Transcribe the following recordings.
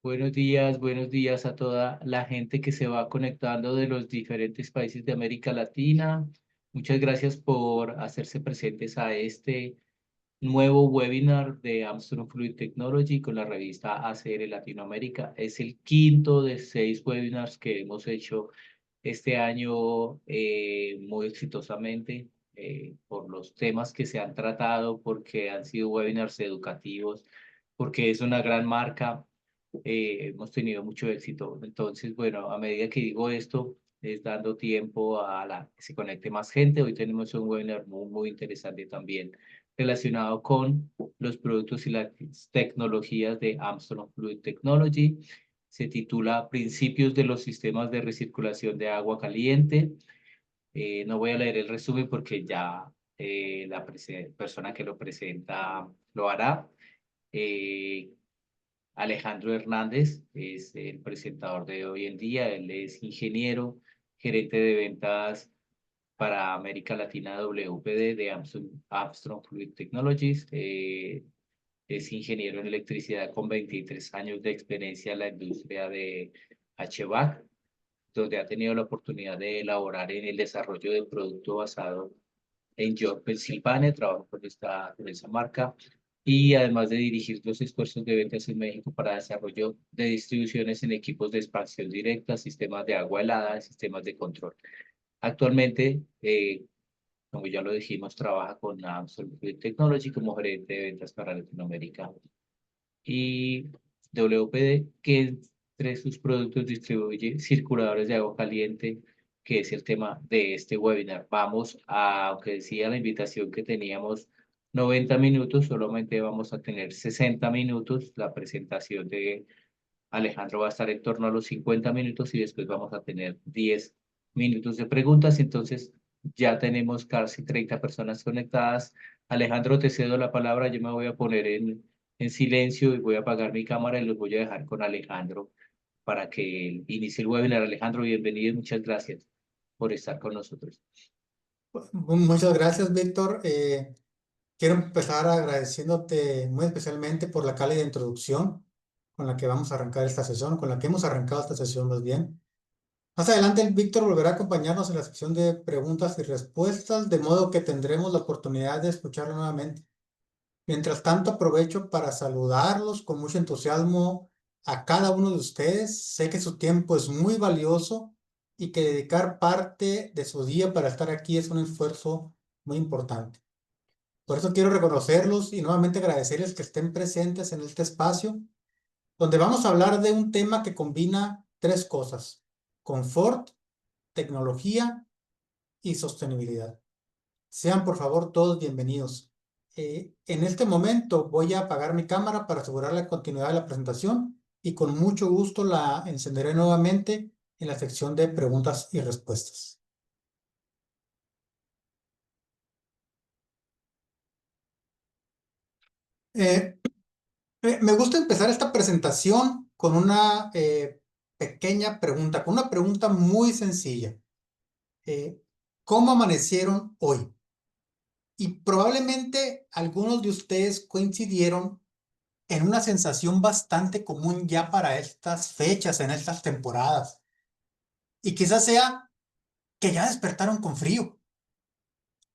Buenos días a toda la gente que se va conectando de los diferentes países de América Latina. Muchas gracias por hacerse presentes a este nuevo webinar de Armstrong Fluid Technology con la revista ACR Latinoamérica. Es el quinto de 6 webinars que hemos hecho este año muy exitosamente por los temas que se han tratado, porque han sido webinars educativos, porque es una gran marca. Hemos tenido mucho éxito. Entonces, bueno, a medida que digo esto, es dando tiempo a que se conecte más gente. Hoy tenemos un webinar muy interesante también relacionado con los productos y las tecnologías de Armstrong Fluid Technology. Se titula Principios de los sistemas de recirculación de agua caliente. No voy a leer el resumen porque ya la persona que lo presenta lo hará. Eh, Alejandro Hernández es el presentador de hoy en día. Él es ingeniero, gerente de ventas para América Latina WPD de Armstrong Fluid Technologies. Es ingeniero en electricidad con 23 años de experiencia en la industria de HVAC, donde ha tenido la oportunidad de elaborar en el desarrollo de producto basado en York, Pensilvania. Trabajo con esa marca y además de dirigir los esfuerzos de ventas en México para desarrollo de distribuciones en equipos de expansión directa, sistemas de agua helada, sistemas de control. Actualmente, como ya lo dijimos, trabaja con Absolute Fluid Technology como gerente de ventas para Latinoamérica y WPD, que entre sus productos distribuye circuladores de agua caliente, que es el tema de este webinar. Vamos a, aunque decía la invitación que teníamos 90 minutos, solamente vamos a tener 60 minutos. La presentación de Alejandro va a estar en torno a los 50 minutos y después vamos a tener 10 minutos de preguntas. Entonces, ya tenemos casi 30 personas conectadas. Alejandro, te cedo la palabra. Yo me voy a poner en silencio y voy a apagar mi cámara y los voy a dejar con Alejandro para que él inicie el webinar. Alejandro, bienvenido y muchas gracias por estar con nosotros. Muchas gracias, Víctor. Quiero empezar agradeciéndote muy especialmente por la cálida introducción con la que vamos a arrancar esta sesión, con la que hemos arrancado esta sesión más bien. Más adelante, el Víctor volverá a acompañarnos en la sección de preguntas y respuestas, de modo que tendremos la oportunidad de escucharlo nuevamente. Mientras tanto, aprovecho para saludarlos con mucho entusiasmo a cada uno de ustedes. Sé que su tiempo es muy valioso y que dedicar parte de su día para estar aquí es un esfuerzo muy importante. Por eso quiero reconocerlos y nuevamente agradecerles que estén presentes en este espacio, donde vamos a hablar de un tema que combina tres cosas: confort, tecnología y sostenibilidad. Sean por favor todos bienvenidos. En este momento voy a apagar mi cámara para asegurar la continuidad de la presentación y con mucho gusto la encenderé nuevamente en la sección de preguntas y respuestas. Eh, Me gusta empezar esta presentación con una pequeña pregunta, con una pregunta muy sencilla. Eh, ¿Cómo amanecieron hoy? Y probablemente algunos de ustedes coincidieron en una sensación bastante común ya para estas fechas, en estas temporadas. Y quizás sea que ya despertaron con frío.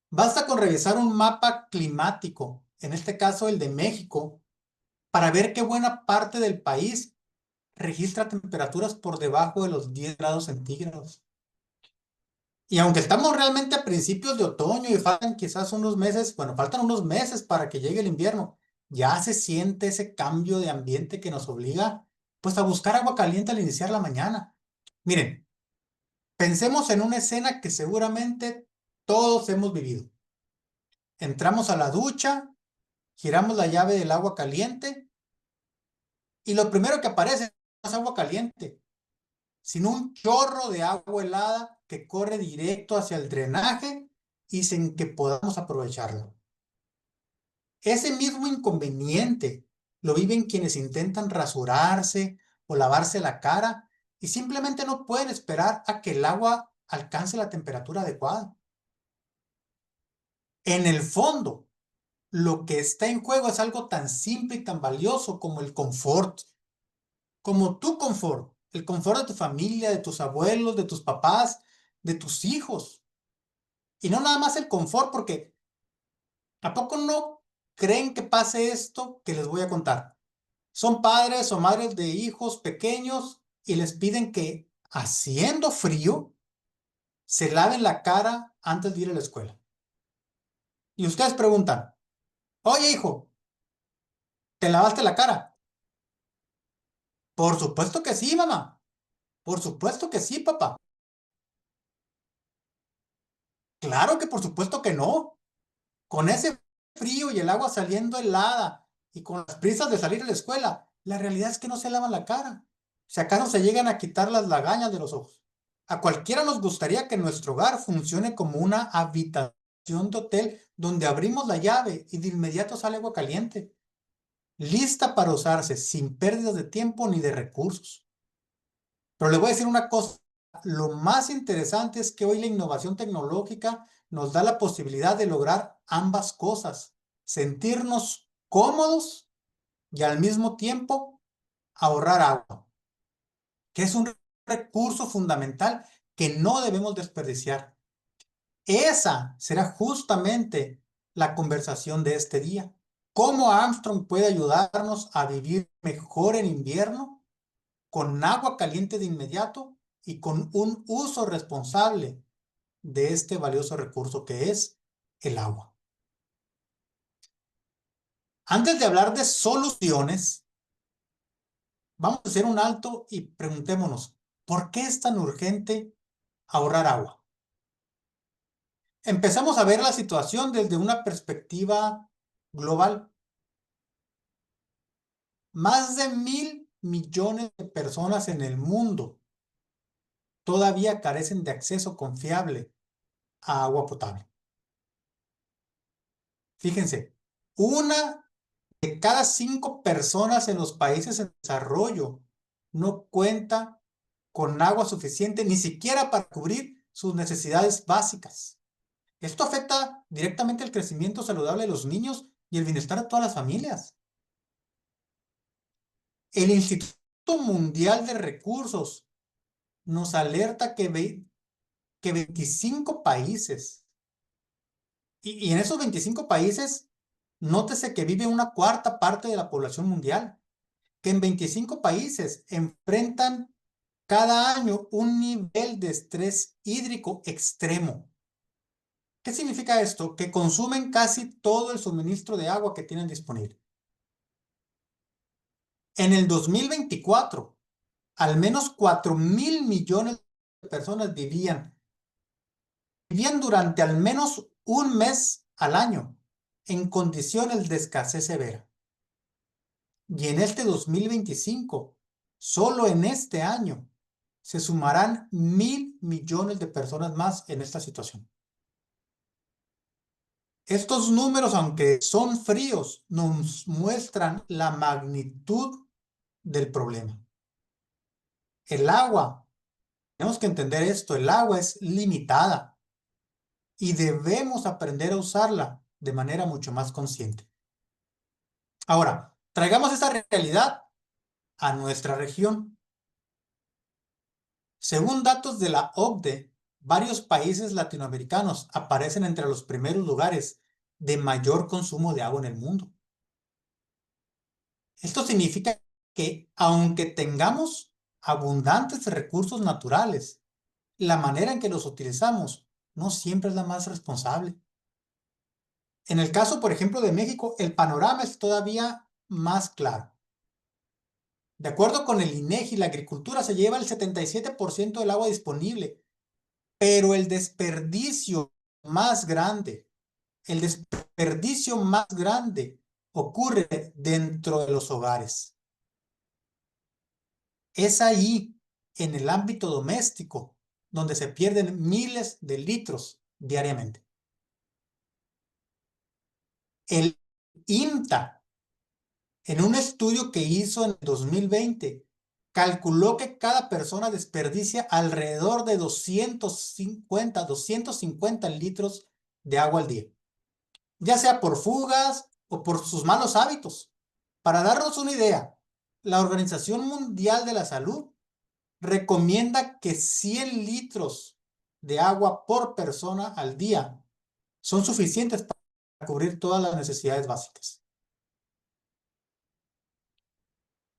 Basta con revisar un mapa climático, en este caso el de México, para ver que buena parte del país registra temperaturas por debajo de los 10 grados centígrados. Y aunque estamos realmente a principios de otoño y faltan quizás unos meses, bueno, faltan unos meses para que llegue el invierno, ya se siente ese cambio de ambiente que nos obliga pues a buscar agua caliente al iniciar la mañana. Miren, pensemos en una escena que seguramente todos hemos vivido. Entramos a la ducha, giramos la llave del agua caliente y lo primero que aparece no es agua caliente, sino un chorro de agua helada que corre directo hacia el drenaje y sin que podamos aprovecharlo. Ese mismo inconveniente lo viven quienes intentan rasurarse o lavarse la cara y simplemente no pueden esperar a que el agua alcance la temperatura adecuada. En el fondo, lo que está en juego es algo tan simple y tan valioso como el confort. como tu confort, el confort de tu familia, de tus abuelos, de tus papás, de tus hijos. Y no nada más el confort, porque ¿a poco no creen que pase esto que les voy a contar? Son padres o madres de hijos pequeños y les piden que, haciendo frío, se laven la cara antes de ir a la escuela. Y ustedes preguntan, oye hijo, ¿te lavaste la cara? Por supuesto que sí, mamá. Por supuesto que sí, papá. Claro que por supuesto que no. Con ese frío y el agua saliendo helada y con las prisas de salir a la escuela, la realidad es que no se lavan la cara. Si acaso se llegan a quitar las lagañas de los ojos. A cualquiera nos gustaría que nuestro hogar funcione como una habitación de hotel donde abrimos la llave y de inmediato sale agua caliente, lista para usarse sin pérdidas de tiempo ni de recursos. Pero les voy a decir una cosa, lo más interesante es que hoy la innovación tecnológica nos da la posibilidad de lograr ambas cosas, sentirnos cómodos y al mismo tiempo ahorrar agua, que es un recurso fundamental que no debemos desperdiciar. Esa será justamente la conversación de este día. ¿Cómo Armstrong puede ayudarnos a vivir mejor en invierno con agua caliente de inmediato y con un uso responsable de este valioso recurso que es el agua? Antes de hablar de soluciones, vamos a hacer un alto y preguntémonos, ¿por qué es tan urgente ahorrar agua? Empezamos a ver la situación desde una perspectiva global. Más de 1.000 millones de personas en el mundo todavía carecen de acceso confiable a agua potable. Fíjense, una de cada 5 personas en los países en desarrollo no cuenta con agua suficiente ni siquiera para cubrir sus necesidades básicas. Esto afecta directamente el crecimiento saludable de los niños y el bienestar de todas las familias. El Instituto Mundial de Recursos nos alerta que 25 países, y en esos 25 países, nótese que vive una cuarta parte de la población mundial, que en 25 países enfrentan cada año un nivel de estrés hídrico extremo. ¿Qué significa esto? Que consumen casi todo el suministro de agua que tienen disponible. En el 2024, al menos 4.000 millones de personas vivían durante al menos un mes al año en condiciones de escasez severa. Y en este 2025, solo en este año, se sumarán 1.000 millones de personas más en esta situación. Estos números, aunque son fríos, nos muestran la magnitud del problema. El agua, tenemos que entender esto, el agua es limitada y debemos aprender a usarla de manera mucho más consciente. Ahora, traigamos esa realidad a nuestra región. Según datos de la OCDE, varios países latinoamericanos aparecen entre los primeros lugares de mayor consumo de agua en el mundo. Esto significa que aunque tengamos abundantes recursos naturales, la manera en que los utilizamos no siempre es la más responsable. En el caso, por ejemplo, de México, el panorama es todavía más claro. De acuerdo con el INEGI, la agricultura se lleva el 77% del agua disponible, pero el desperdicio más grande ocurre dentro de los hogares. Es ahí, en el ámbito doméstico, donde se pierden miles de litros diariamente. El INTA, en un estudio que hizo en 2020, calculó que cada persona desperdicia alrededor de 250 litros de agua al día, ya sea por fugas o por sus malos hábitos. Para darnos una idea, La Organización Mundial de la Salud recomienda que 100 litros de agua por persona al día son suficientes para cubrir todas las necesidades básicas.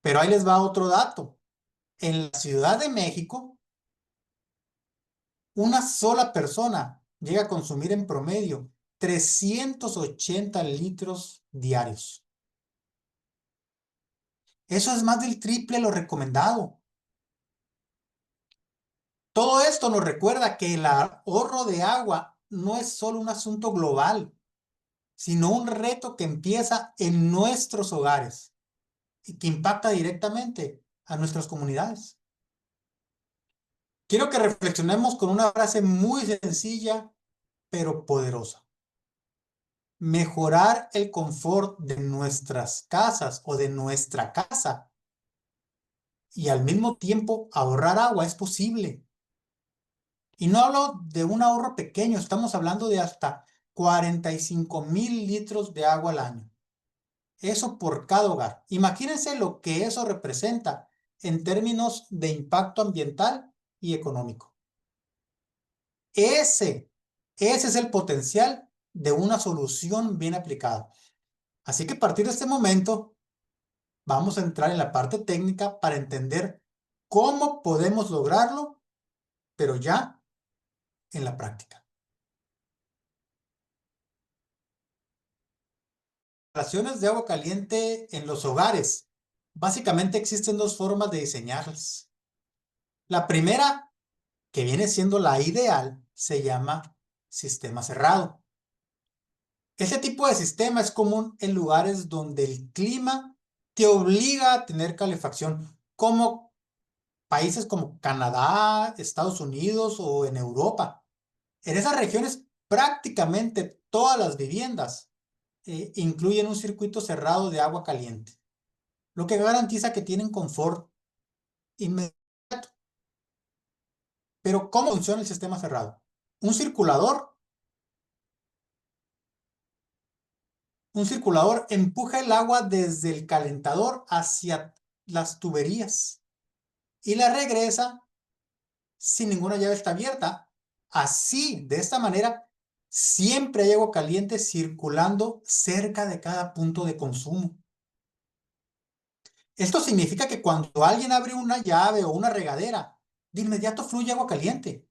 Pero ahí les va otro dato. En la Ciudad de México, una sola persona llega a consumir en promedio 380 litros diarios. Eso es más del triple lo recomendado. Todo esto nos recuerda que el ahorro de agua no es solo un asunto global, sino un reto que empieza en nuestros hogares y que impacta directamente a nuestras comunidades. Quiero que reflexionemos con una frase muy sencilla, pero poderosa. Mejorar el confort de nuestras casas o de nuestra casa y al mismo tiempo ahorrar agua es posible. Y no hablo de un ahorro pequeño, estamos hablando de hasta 45,000 litros de agua al año. Eso por cada hogar. Imagínense lo que eso representa en términos de impacto ambiental y económico. Ese es el potencial de una solución bien aplicada. Así que a partir de este momento vamos a entrar en la parte técnica para entender cómo podemos lograrlo, pero ya en la práctica. Instalaciones de agua caliente en los hogares. Básicamente existen dos formas de diseñarlas. La primera, que viene siendo la ideal, se llama sistema cerrado. Este tipo de sistema es común en lugares donde el clima te obliga a tener calefacción, como países como Canadá, Estados Unidos o en Europa. En esas regiones prácticamente todas las viviendas incluyen un circuito cerrado de agua caliente, lo que garantiza que tienen confort inmediato. Pero ¿cómo funciona el sistema cerrado? Un circulador Un circulador empuja el agua desde el calentador hacia las tuberías y la regresa sin ninguna llave está abierta. Así, de esta manera, siempre hay agua caliente circulando cerca de cada punto de consumo. Esto significa que cuando alguien abre una llave o una regadera, de inmediato fluye agua caliente.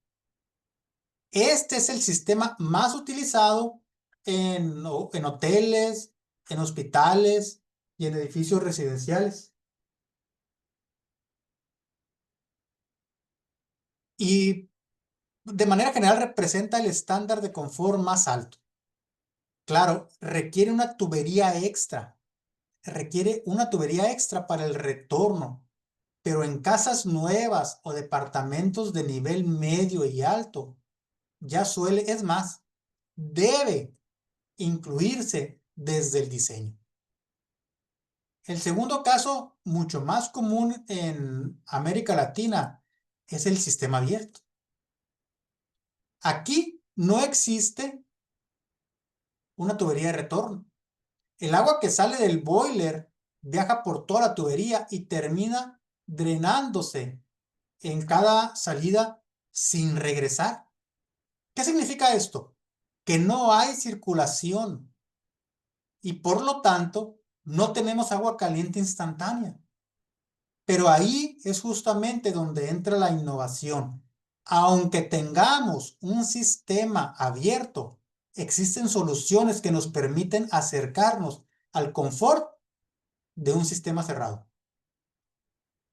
Este es el sistema más utilizado en hoteles, en hospitales y en edificios residenciales. Y de manera general representa el estándar de confort más alto. Claro, requiere una tubería extra para el retorno, pero en casas nuevas o departamentos de nivel medio y alto, ya suele, es más, debe incluirse desde el diseño. El segundo caso, mucho más común en América Latina, es el sistema abierto. Aquí no existe una tubería de retorno. El agua que sale del boiler viaja por toda la tubería y termina drenándose en cada salida sin regresar. ¿Qué significa esto? Que no hay circulación y por lo tanto no tenemos agua caliente instantánea. Pero ahí es justamente donde entra la innovación. Aunque tengamos un sistema abierto, existen soluciones que nos permiten acercarnos al confort de un sistema cerrado.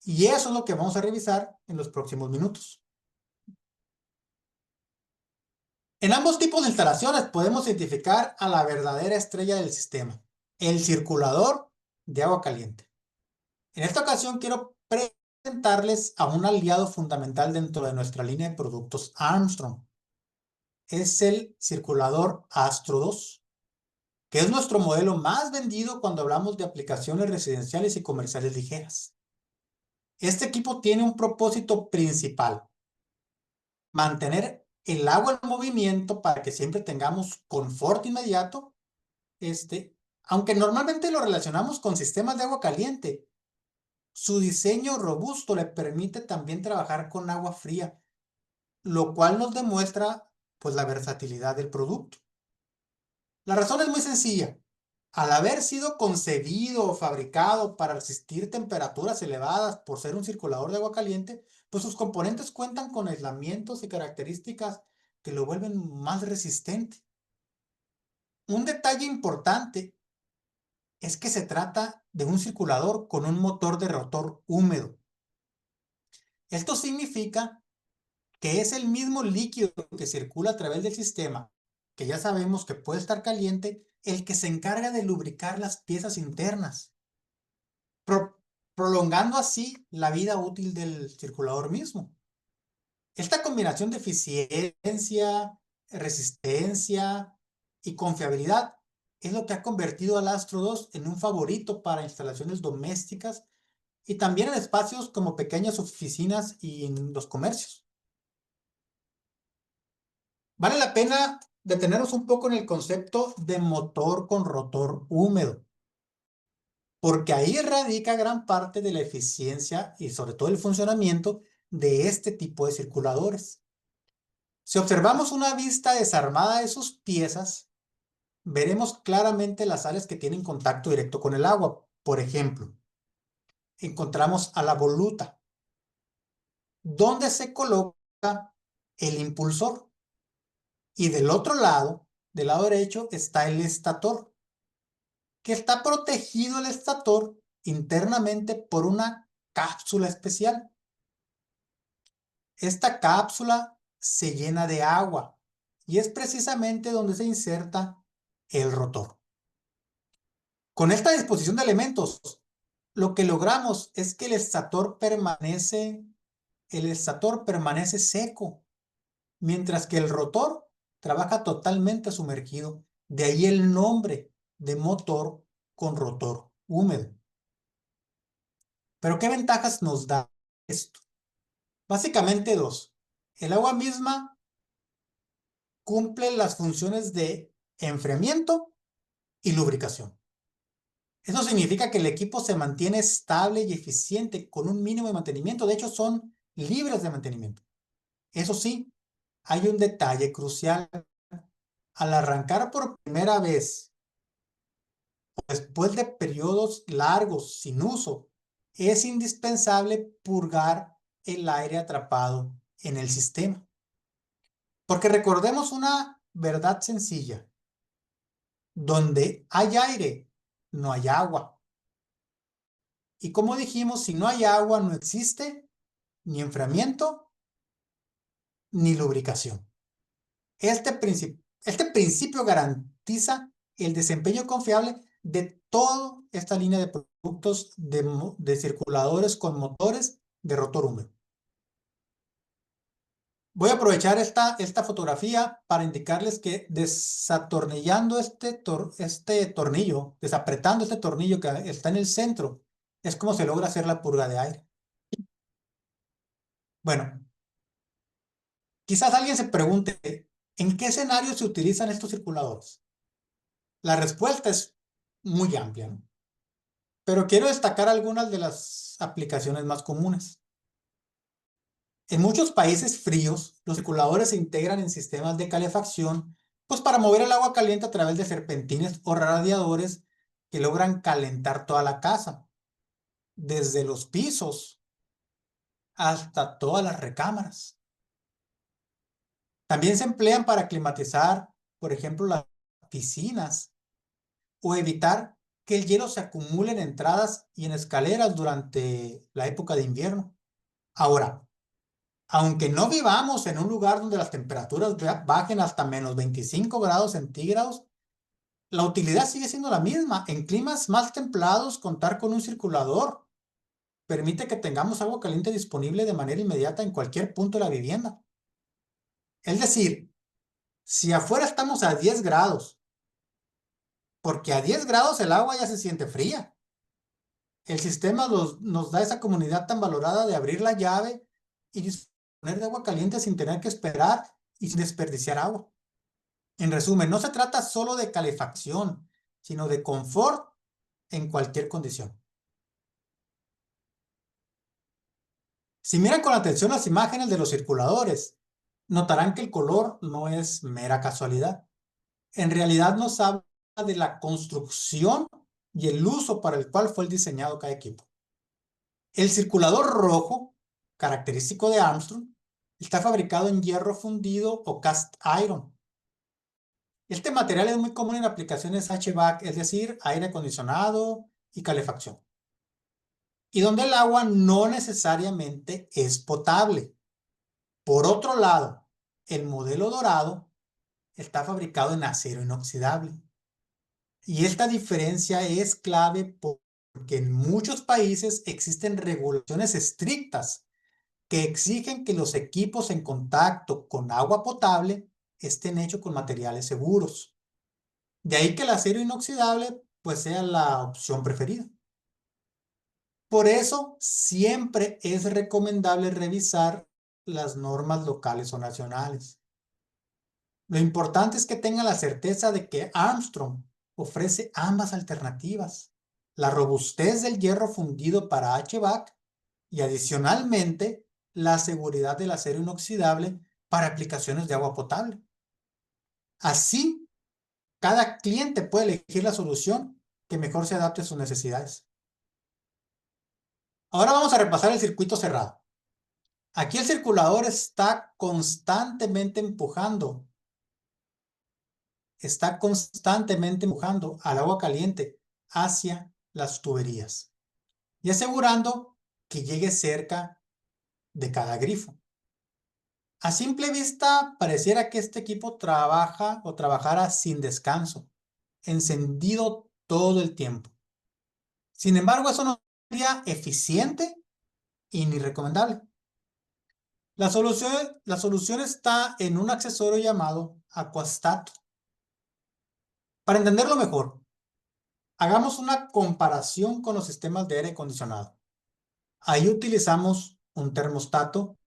Y eso es lo que vamos a revisar en los próximos minutos. En ambos tipos de instalaciones podemos identificar a la verdadera estrella del sistema, el circulador de agua caliente. En esta ocasión quiero presentarles a un aliado fundamental dentro de nuestra línea de productos Armstrong. Es el circulador Astro 2, que es nuestro modelo más vendido cuando hablamos de aplicaciones residenciales y comerciales ligeras. Este equipo tiene un propósito principal: mantener el agua en movimiento para que siempre tengamos confort inmediato, aunque normalmente lo relacionamos con sistemas de agua caliente. su diseño robusto le permite también trabajar con agua fría, lo cual nos demuestra pues la versatilidad del producto. La razón es muy sencilla. Al haber sido concebido o fabricado para resistir temperaturas elevadas por ser un circulador de agua caliente, pues sus componentes cuentan con aislamientos y características que lo vuelven más resistente. Un detalle importante es que se trata de un circulador con un motor de rotor húmedo. Esto significa que es el mismo líquido que circula a través del sistema, que ya sabemos que puede estar caliente, el que se encarga de lubricar las piezas internas, prolongando así la vida útil del circulador mismo. Esta combinación de eficiencia, resistencia y confiabilidad es lo que ha convertido al Astro 2 en un favorito para instalaciones domésticas y también en espacios como pequeñas oficinas y en los comercios. Vale la pena detenernos un poco en el concepto de motor con rotor húmedo, porque ahí radica gran parte de la eficiencia y sobre todo el funcionamiento de este tipo de circuladores. Si observamos una vista desarmada de sus piezas, veremos claramente las áreas que tienen contacto directo con el agua. Por ejemplo, encontramos a la voluta, donde se coloca el impulsor. Y del otro lado, del lado derecho, está el estator, que está protegido el estator internamente por una cápsula especial. Esta cápsula se llena de agua y es precisamente donde se inserta el rotor. Con esta disposición de elementos, lo que logramos es que el estator permanece seco, mientras que el rotor trabaja totalmente sumergido. De ahí el nombre de motor con rotor húmedo. Pero ¿qué ventajas nos da esto? Básicamente dos. El agua misma cumple las funciones de enfriamiento y lubricación. Eso significa que el equipo se mantiene estable y eficiente con un mínimo de mantenimiento. De hecho, son libres de mantenimiento. Eso sí, hay un detalle crucial. Al arrancar por primera vez, después de periodos largos sin uso, es indispensable purgar el aire atrapado en el sistema. Porque recordemos una verdad sencilla. Donde hay aire, no hay agua. Y como dijimos, si no hay agua, no existe ni enfriamiento ni lubricación. Este principio garantiza el desempeño confiable de toda esta línea de productos de circuladores con motores de rotor húmedo. Voy a aprovechar esta fotografía para indicarles que desatornillando este tornillo, desapretando este tornillo que está en el centro, es como se logra hacer la purga de aire. Bueno, quizás alguien se pregunte, ¿en qué escenario se utilizan estos circuladores? La respuesta es muy amplia, ¿no? Pero quiero destacar algunas de las aplicaciones más comunes. En muchos países fríos, los circuladores se integran en sistemas de calefacción, pues para mover el agua caliente a través de serpentines o radiadores que logran calentar toda la casa, desde los pisos hasta todas las recámaras. También se emplean para climatizar, por ejemplo, las piscinas o evitar que el hielo se acumule en entradas y en escaleras durante la época de invierno. Ahora, aunque no vivamos en un lugar donde las temperaturas bajen hasta menos 25 grados centígrados, la utilidad sigue siendo la misma. En climas más templados, contar con un circulador permite que tengamos agua caliente disponible de manera inmediata en cualquier punto de la vivienda. Es decir, si afuera estamos a 10 grados, porque a 10 grados el agua ya se siente fría. El sistema nos da esa comunidad tan valorada de abrir la llave y disponer de agua caliente sin tener que esperar y sin desperdiciar agua. En resumen, no se trata solo de calefacción, sino de confort en cualquier condición. Si miran con atención las imágenes de los circuladores, notarán que el color no es mera casualidad. En realidad nos habla de la construcción y el uso para el cual fue el diseñado cada equipo. El circulador rojo, característico de Armstrong, está fabricado en hierro fundido o cast iron. Este material es muy común en aplicaciones HVAC, es decir, aire acondicionado y calefacción, y donde el agua no necesariamente es potable. Por otro lado, el modelo dorado está fabricado en acero inoxidable. Y esta diferencia es clave porque en muchos países existen regulaciones estrictas que exigen que los equipos en contacto con agua potable estén hechos con materiales seguros. De ahí que el acero inoxidable pues sea la opción preferida. Por eso siempre es recomendable revisar las normas locales o nacionales. Lo importante es que tengan la certeza de que Armstrong ofrece ambas alternativas, la robustez del hierro fundido para HVAC y adicionalmente la seguridad del acero inoxidable para aplicaciones de agua potable. Así, cada cliente puede elegir la solución que mejor se adapte a sus necesidades. Ahora vamos a repasar el circuito cerrado. Aquí el circulador está constantemente empujando al agua caliente hacia las tuberías y asegurando que llegue cerca de cada grifo. A simple vista, pareciera que este equipo trabajara sin descanso, encendido todo el tiempo. Sin embargo, eso no sería eficiente y ni recomendable. La solución está en un accesorio llamado Aquastato. Para entenderlo mejor, hagamos una comparación con los sistemas de aire acondicionado. Ahí utilizamos un termostato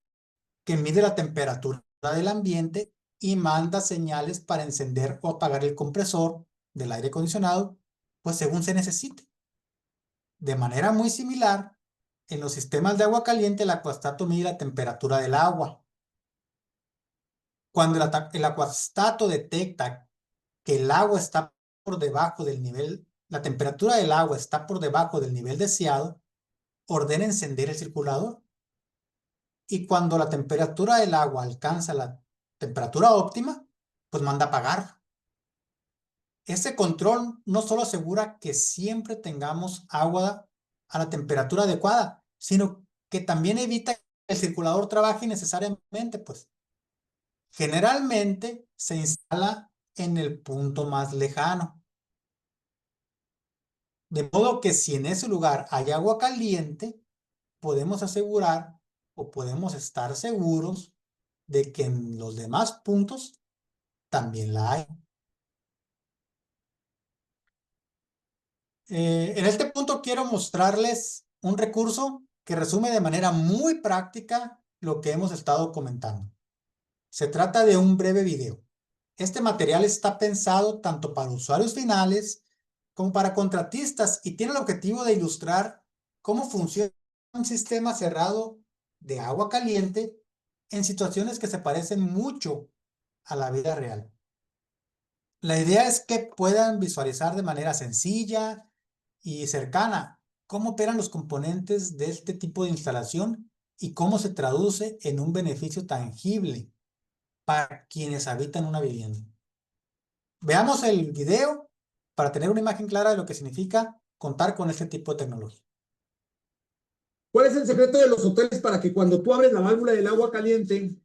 que mide la temperatura del ambiente y manda señales para encender o apagar el compresor del aire acondicionado, pues según se necesite. De manera muy similar, en los sistemas de agua caliente el aquastato mide la temperatura del agua. Cuando el aquastato detecta que el agua está por debajo del nivel, la temperatura del agua está por debajo del nivel deseado, ordena encender el circulador. Y cuando la temperatura del agua alcanza la temperatura óptima, pues manda a apagar. Ese control no solo asegura que siempre tengamos agua a la temperatura adecuada, sino que también evita que el circulador trabaje innecesariamente, pues. Generalmente se instala en el punto más lejano. De modo que si en ese lugar hay agua caliente, podemos asegurar o podemos estar seguros de que en los demás puntos también la hay. En este punto quiero mostrarles un recurso que resume de manera muy práctica lo que hemos estado comentando. Se trata de un breve video. Este material está pensado tanto para usuarios finales como para contratistas y tiene el objetivo de ilustrar cómo funciona un sistema cerrado de agua caliente en situaciones que se parecen mucho a la vida real. La idea es que puedan visualizar de manera sencilla y cercana cómo operan los componentes de este tipo de instalación y cómo se traduce en un beneficio tangible para quienes habitan una vivienda. Veamos el video para tener una imagen clara de lo que significa contar con este tipo de tecnología. ¿Cuál es el secreto de los hoteles para que cuando tú abres la válvula del agua caliente,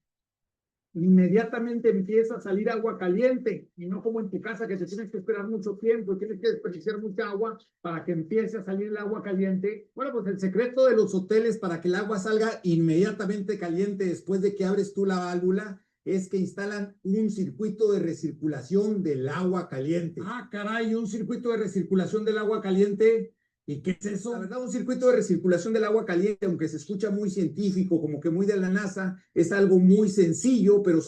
inmediatamente empieza a salir agua caliente y no como en tu casa que te tienes que esperar mucho tiempo y tienes que desperdiciar mucha agua para que empiece a salir el agua caliente? Bueno, pues el secreto de los hoteles para que el agua salga inmediatamente caliente después de que abres tú la válvula es que instalan un circuito de recirculación del agua caliente. Ah, caray, un circuito de recirculación del agua caliente. ¿Y qué es eso? La verdad, un circuito de recirculación del agua caliente, aunque se escucha muy científico, como que muy de la NASA, es algo muy sencillo, pero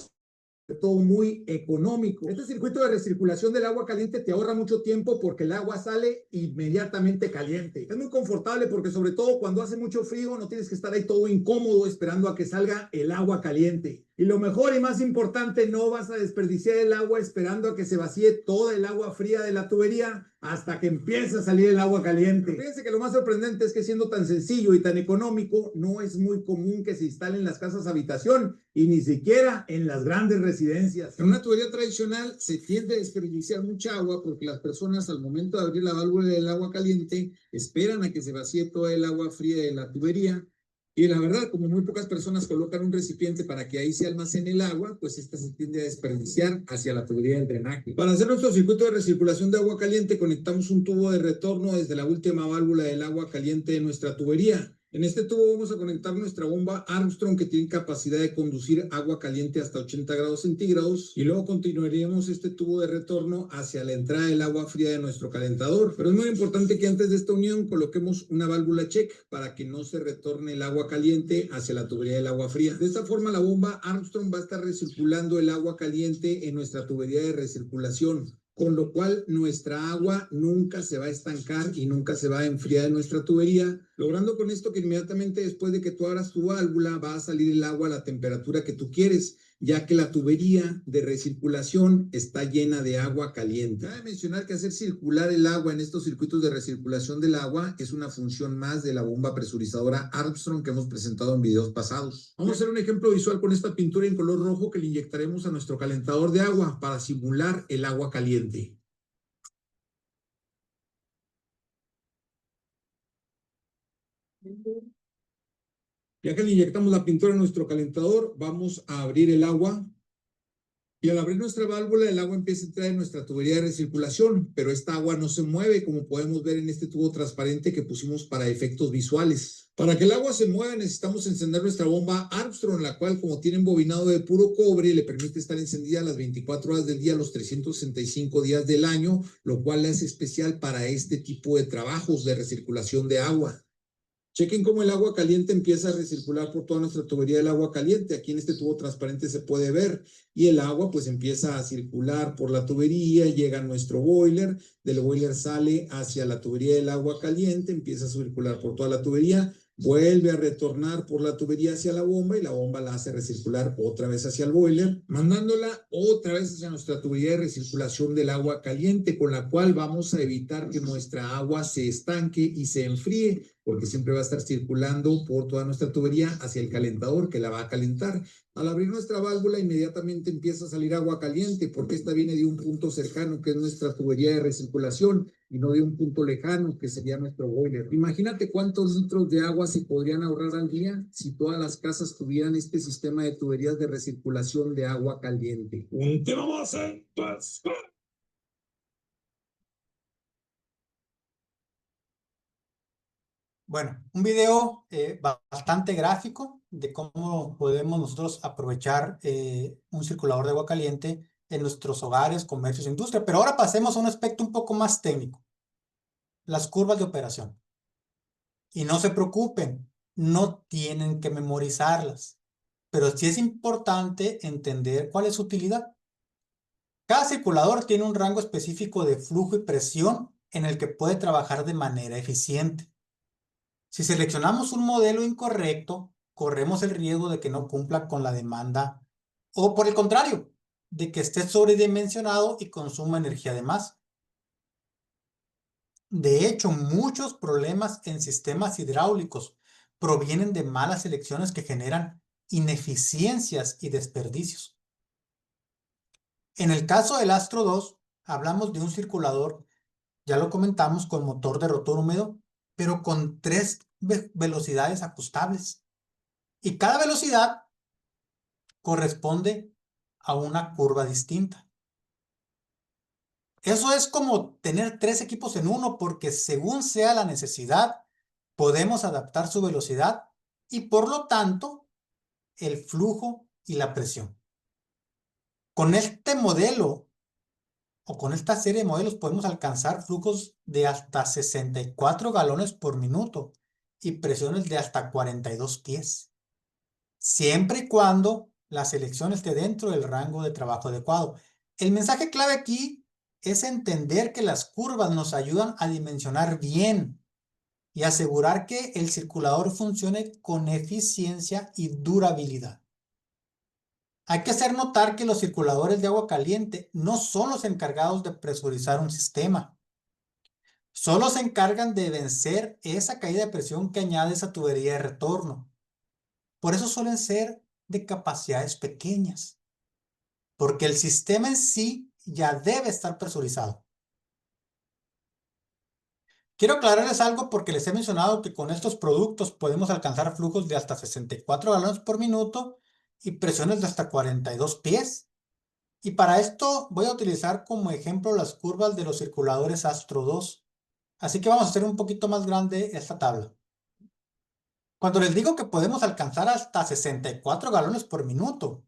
todo muy económico. Este circuito de recirculación del agua caliente te ahorra mucho tiempo porque el agua sale inmediatamente caliente. Es muy confortable porque sobre todo cuando hace mucho frío no tienes que estar ahí todo incómodo esperando a que salga el agua caliente. Y lo mejor y más importante, no vas a desperdiciar el agua esperando a que se vacíe toda el agua fría de la tubería hasta que empiece a salir el agua caliente. Fíjense que lo más sorprendente es que siendo tan sencillo y tan económico, no es muy común que se instalen en las casas habitación y ni siquiera en las grandes residencias. En una tubería tradicional se tiende a desperdiciar mucha agua porque las personas al momento de abrir la válvula del agua caliente esperan a que se vacíe toda el agua fría de la tubería. Y la verdad, como muy pocas personas colocan un recipiente para que ahí se almacene el agua, pues esta se tiende a desperdiciar hacia la tubería del drenaje. Para hacer nuestro circuito de recirculación de agua caliente, conectamos un tubo de retorno desde la última válvula del agua caliente de nuestra tubería. En este tubo vamos a conectar nuestra bomba Armstrong que tiene capacidad de conducir agua caliente hasta 80 grados centígrados y luego continuaríamos este tubo de retorno hacia la entrada del agua fría de nuestro calentador. Pero es muy importante que antes de esta unión coloquemos una válvula check para que no se retorne el agua caliente hacia la tubería del agua fría. De esta forma la bomba Armstrong va a estar recirculando el agua caliente en nuestra tubería de recirculación, con lo cual nuestra agua nunca se va a estancar y nunca se va a enfriar en nuestra tubería, logrando con esto que inmediatamente después de que tú abras tu válvula va a salir el agua a la temperatura que tú quieres, ya que la tubería de recirculación está llena de agua caliente. Cabe mencionar que hacer circular el agua en estos circuitos de recirculación del agua es una función más de la bomba presurizadora Armstrong que hemos presentado en videos pasados. Vamos a hacer un ejemplo visual con esta pintura en color rojo que le inyectaremos a nuestro calentador de agua para simular el agua caliente. Ya que le inyectamos la pintura a nuestro calentador, vamos a abrir el agua. Y al abrir nuestra válvula, el agua empieza a entrar en nuestra tubería de recirculación, pero esta agua no se mueve, como podemos ver en este tubo transparente que pusimos para efectos visuales. Para que el agua se mueva, necesitamos encender nuestra bomba Armstrong, la cual, como tiene embobinado de puro cobre, le permite estar encendida las 24 horas del día, los 365 días del año, lo cual la hace especial para este tipo de trabajos de recirculación de agua. Chequen cómo el agua caliente empieza a recircular por toda nuestra tubería del agua caliente. Aquí en este tubo transparente se puede ver. Y el agua pues empieza a circular por la tubería, llega a nuestro boiler. Del boiler sale hacia la tubería del agua caliente, empieza a circular por toda la tubería, vuelve a retornar por la tubería hacia la bomba y la bomba la hace recircular otra vez hacia el boiler, mandándola otra vez hacia nuestra tubería de recirculación del agua caliente, con la cual vamos a evitar que nuestra agua se estanque y se enfríe, porque siempre va a estar circulando por toda nuestra tubería hacia el calentador que la va a calentar. Al abrir nuestra válvula, inmediatamente empieza a salir agua caliente, porque esta viene de un punto cercano, que es nuestra tubería de recirculación, y no de un punto lejano, que sería nuestro boiler. Imagínate cuántos litros de agua se podrían ahorrar al día si todas las casas tuvieran este sistema de tuberías de recirculación de agua caliente. Un tema más, Bueno, un video bastante gráfico de cómo podemos nosotros aprovechar un circulador de agua caliente en nuestros hogares, comercios e industria. Pero ahora pasemos a un aspecto un poco más técnico, las curvas de operación. Y no se preocupen, no tienen que memorizarlas, pero sí es importante entender cuál es su utilidad. Cada circulador tiene un rango específico de flujo y presión en el que puede trabajar de manera eficiente. Si seleccionamos un modelo incorrecto, corremos el riesgo de que no cumpla con la demanda o, por el contrario, de que esté sobredimensionado y consuma energía de más. De hecho, muchos problemas en sistemas hidráulicos provienen de malas elecciones que generan ineficiencias y desperdicios. En el caso del Astro 2, hablamos de un circulador, ya lo comentamos, con motor de rotor húmedo, pero con 3 velocidades ajustables. Y cada velocidad corresponde a una curva distinta. Eso es como tener 3 equipos en uno, porque según sea la necesidad, podemos adaptar su velocidad y por lo tanto el flujo y la presión. Con este modelo o con esta serie de modelos podemos alcanzar flujos de hasta 64 galones por minuto y presiones de hasta 42 pies, siempre y cuando la selección esté dentro del rango de trabajo adecuado. El mensaje clave aquí es entender que las curvas nos ayudan a dimensionar bien y asegurar que el circulador funcione con eficiencia y durabilidad. Hay que hacer notar que los circuladores de agua caliente no son los encargados de presurizar un sistema. Solo se encargan de vencer esa caída de presión que añade esa tubería de retorno. Por eso suelen ser de capacidades pequeñas, porque el sistema en sí ya debe estar presurizado. Quiero aclararles algo porque les he mencionado que con estos productos podemos alcanzar flujos de hasta 64 galones por minuto y presiones de hasta 42 pies. Y para esto voy a utilizar como ejemplo las curvas de los circuladores Astro 2. Así que vamos a hacer un poquito más grande esta tabla. Cuando les digo que podemos alcanzar hasta 64 galones por minuto,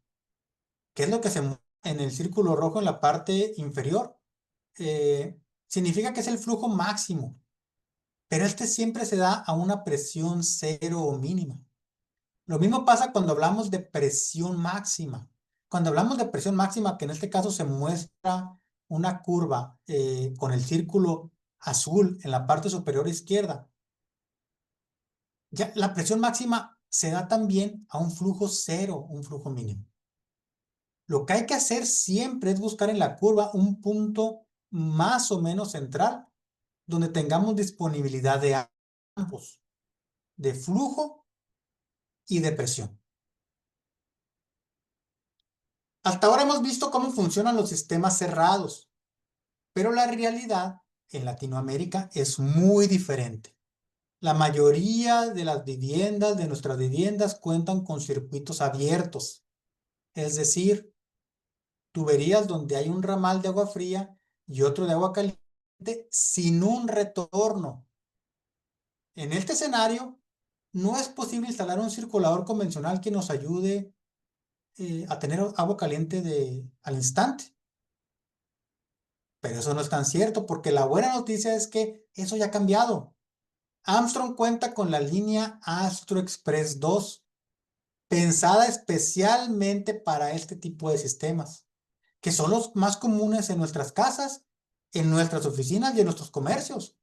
que es lo que se mueve en el círculo rojo en la parte inferior, significa que es el flujo máximo, pero este siempre se da a una presión cero o mínima. Lo mismo pasa cuando hablamos de presión máxima. Cuando hablamos de presión máxima, que en este caso se muestra una curva con el círculo azul en la parte superior izquierda, ya la presión máxima se da también a un flujo cero, un flujo mínimo. Lo que hay que hacer siempre es buscar en la curva un punto más o menos central donde tengamos disponibilidad de ambos, de flujo y de presión. Hasta ahora hemos visto cómo funcionan los sistemas cerrados, pero la realidad en Latinoamérica es muy diferente. La mayoría de las viviendas, de nuestras viviendas, cuentan con circuitos abiertos, es decir, tuberías donde hay un ramal de agua fría y otro de agua caliente sin un retorno. En este escenario, no es posible instalar un circulador convencional que nos ayude a tener agua caliente al instante. Pero eso no es tan cierto, porque la buena noticia es que eso ya ha cambiado. Armstrong cuenta con la línea Astro Express 2, pensada especialmente para este tipo de sistemas, que son los más comunes en nuestras casas, en nuestras oficinas y en nuestros comercios.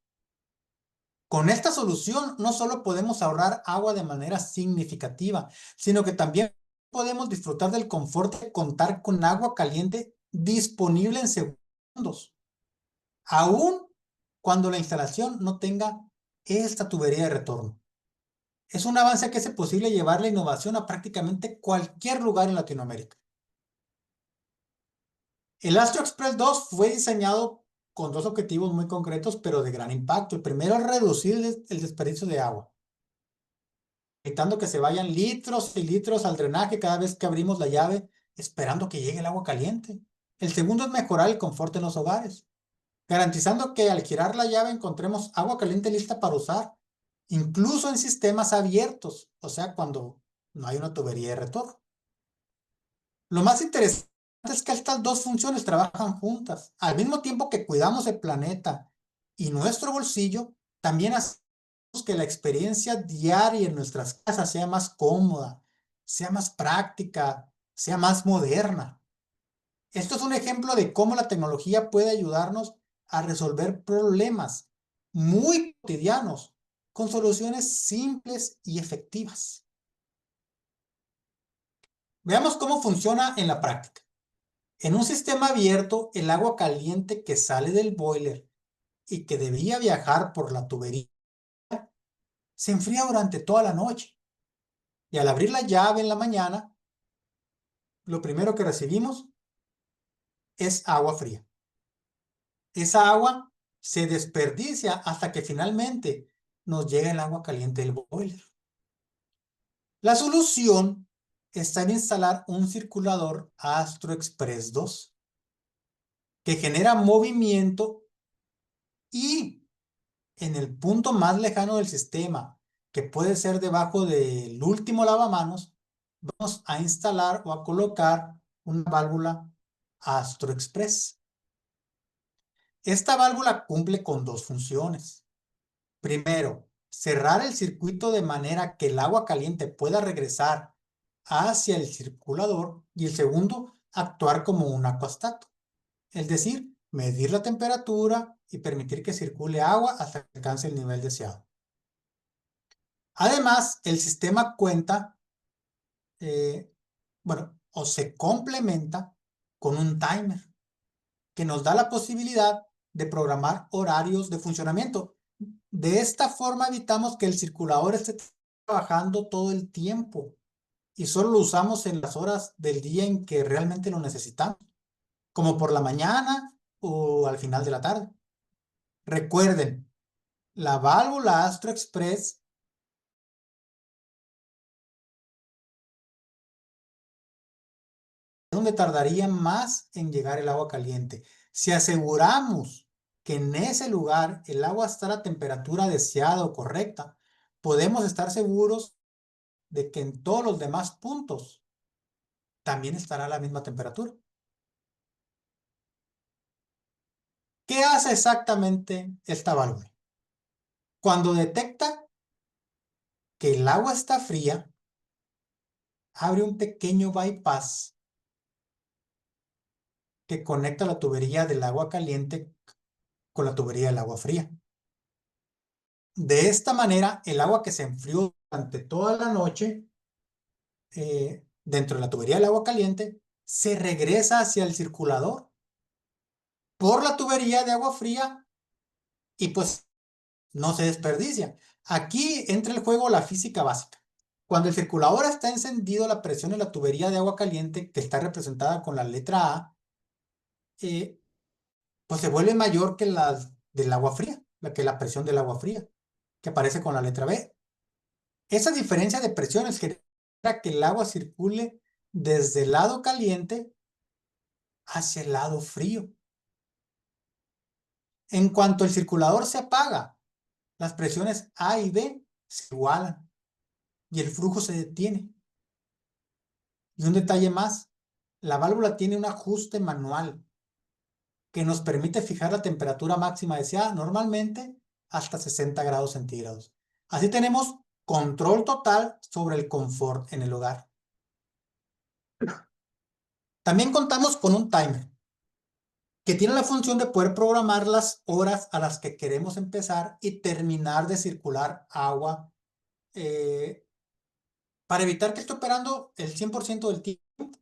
Con esta solución no solo podemos ahorrar agua de manera significativa, sino que también podemos disfrutar del confort de contar con agua caliente disponible en segundos, aun cuando la instalación no tenga esta tubería de retorno. Es un avance que hace posible llevar la innovación a prácticamente cualquier lugar en Latinoamérica. El Astro Express 2 fue diseñado con dos objetivos muy concretos, pero de gran impacto. El primero es reducir el desperdicio de agua, evitando que se vayan litros y litros al drenaje cada vez que abrimos la llave, esperando que llegue el agua caliente. El segundo es mejorar el confort en los hogares, garantizando que al girar la llave encontremos agua caliente lista para usar, incluso en sistemas abiertos, o sea, cuando no hay una tubería de retorno. Lo más interesante es que estas dos funciones trabajan juntas. Al mismo tiempo que cuidamos el planeta y nuestro bolsillo, también hacemos que la experiencia diaria en nuestras casas sea más cómoda, sea más práctica, sea más moderna. Esto es un ejemplo de cómo la tecnología puede ayudarnos a resolver problemas muy cotidianos con soluciones simples y efectivas. Veamos cómo funciona en la práctica. En un sistema abierto, el agua caliente que sale del boiler y que debía viajar por la tubería se enfría durante toda la noche. Y al abrir la llave en la mañana, lo primero que recibimos es agua fría. Esa agua se desperdicia hasta que finalmente nos llega el agua caliente del boiler. La solución está en instalar un circulador Astro Express 2 que genera movimiento y en el punto más lejano del sistema, que puede ser debajo del último lavamanos, vamos a instalar o a colocar una válvula Astro Express. Esta válvula cumple con dos funciones. Primero, cerrar el circuito de manera que el agua caliente pueda regresar hacia el circulador y el segundo, actuar como un acuostato. Es decir, medir la temperatura y permitir que circule agua hasta que alcance el nivel deseado. Además, el sistema cuenta, o se complementa con un timer que nos da la posibilidad de programar horarios de funcionamiento. De esta forma evitamos que el circulador esté trabajando todo el tiempo y solo lo usamos en las horas del día en que realmente lo necesitamos, como por la mañana o al final de la tarde. Recuerden, la válvula Astro Express es donde tardaría más en llegar el agua caliente. Si aseguramos que en ese lugar el agua está a la temperatura deseada o correcta, podemos estar seguros de que en todos los demás puntos también estará a la misma temperatura. ¿Qué hace exactamente esta válvula? Cuando detecta que el agua está fría, abre un pequeño bypass que conecta la tubería del agua caliente con la tubería del agua fría. De esta manera, el agua que se enfrió durante toda la noche dentro de la tubería del agua caliente se regresa hacia el circulador por la tubería de agua fría y pues no se desperdicia. Aquí entra el juego la física básica. Cuando el circulador está encendido, la presión en la tubería de agua caliente, que está representada con la letra A, pues se vuelve mayor que la del agua fría, que la presión del agua fría, que aparece con la letra B. Esa diferencia de presiones genera que el agua circule desde el lado caliente hacia el lado frío. En cuanto el circulador se apaga, las presiones A y B se igualan y el flujo se detiene. Y un detalle más, la válvula tiene un ajuste manual que nos permite fijar la temperatura máxima deseada, normalmente hasta 60 grados centígrados. Así tenemos control total sobre el confort en el hogar. También contamos con un timer que tiene la función de poder programar las horas a las que queremos empezar y terminar de circular agua para evitar que esté operando el 100% del tiempo.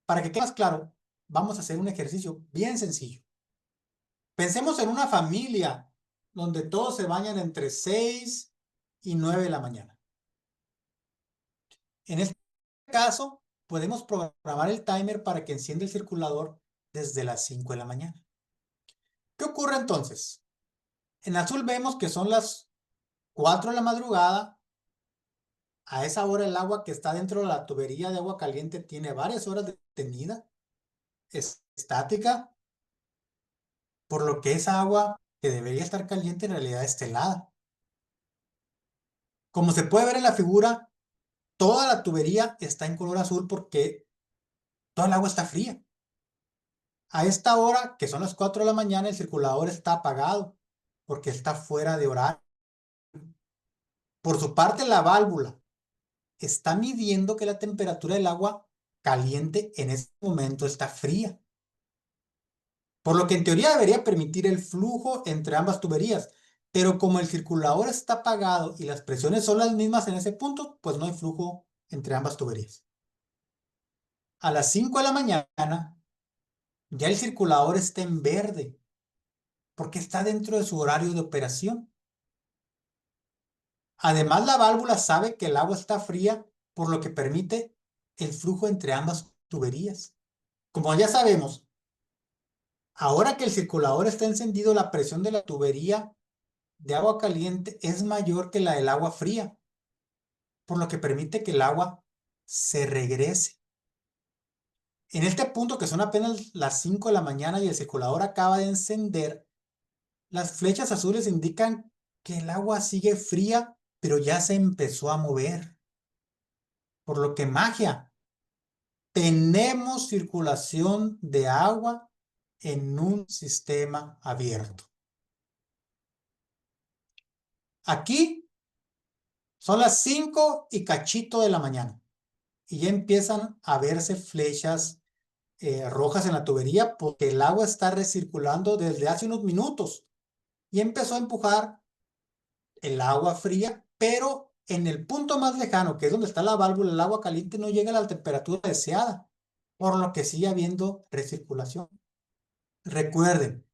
Para que quede más claro, vamos a hacer un ejercicio bien sencillo. Pensemos en una familia donde todos se bañan entre 6 y 9 de la mañana. En este caso, podemos programar el timer para que encienda el circulador desde las 5 de la mañana. ¿Qué ocurre entonces? En azul vemos que son las 4 de la madrugada. A esa hora el agua que está dentro de la tubería de agua caliente tiene varias horas detenida, es estática, por lo que esa agua que debería estar caliente en realidad está helada. Como se puede ver en la figura, toda la tubería está en color azul porque toda el agua está fría. A esta hora, que son las 4 de la mañana, el circulador está apagado porque está fuera de horario. Por su parte, la válvula está midiendo que la temperatura del agua caliente en ese momento está fría. Por lo que en teoría debería permitir el flujo entre ambas tuberías, pero como el circulador está apagado y las presiones son las mismas en ese punto, pues no hay flujo entre ambas tuberías. A las 5 de la mañana, ya el circulador está en verde, porque está dentro de su horario de operación. Además, la válvula sabe que el agua está fría, por lo que permite el flujo entre ambas tuberías. Como ya sabemos, ahora que el circulador está encendido, la presión de la tubería de agua caliente es mayor que la del agua fría, por lo que permite que el agua se regrese. En este punto, que son apenas las 5 de la mañana y el circulador acaba de encender, las flechas azules indican que el agua sigue fría, pero ya se empezó a mover. Por lo que magia, tenemos circulación de agua en un sistema abierto. Aquí Son las 5 y cachito de la mañana. Y ya empiezan a verse flechas rojas en la tubería porque el agua está recirculando desde hace unos minutos. Y empezó a empujar el agua fría, pero en el punto más lejano, que es donde está la válvula, el agua caliente no llega a la temperatura deseada, por lo que sigue habiendo recirculación. Recuerden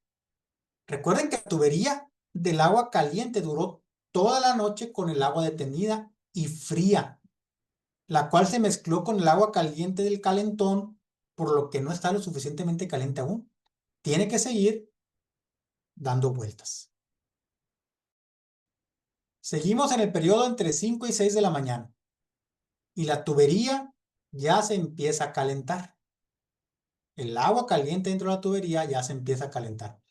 que la tubería del agua caliente duró toda la noche con el agua detenida y fría, la cual se mezcló con el agua caliente del calentón, por lo que no está lo suficientemente caliente aún. Tiene que seguir dando vueltas. Seguimos en el periodo entre 5 y 6 de la mañana y la tubería ya se empieza a calentar. El agua caliente dentro de la tubería ya se empieza a calentar.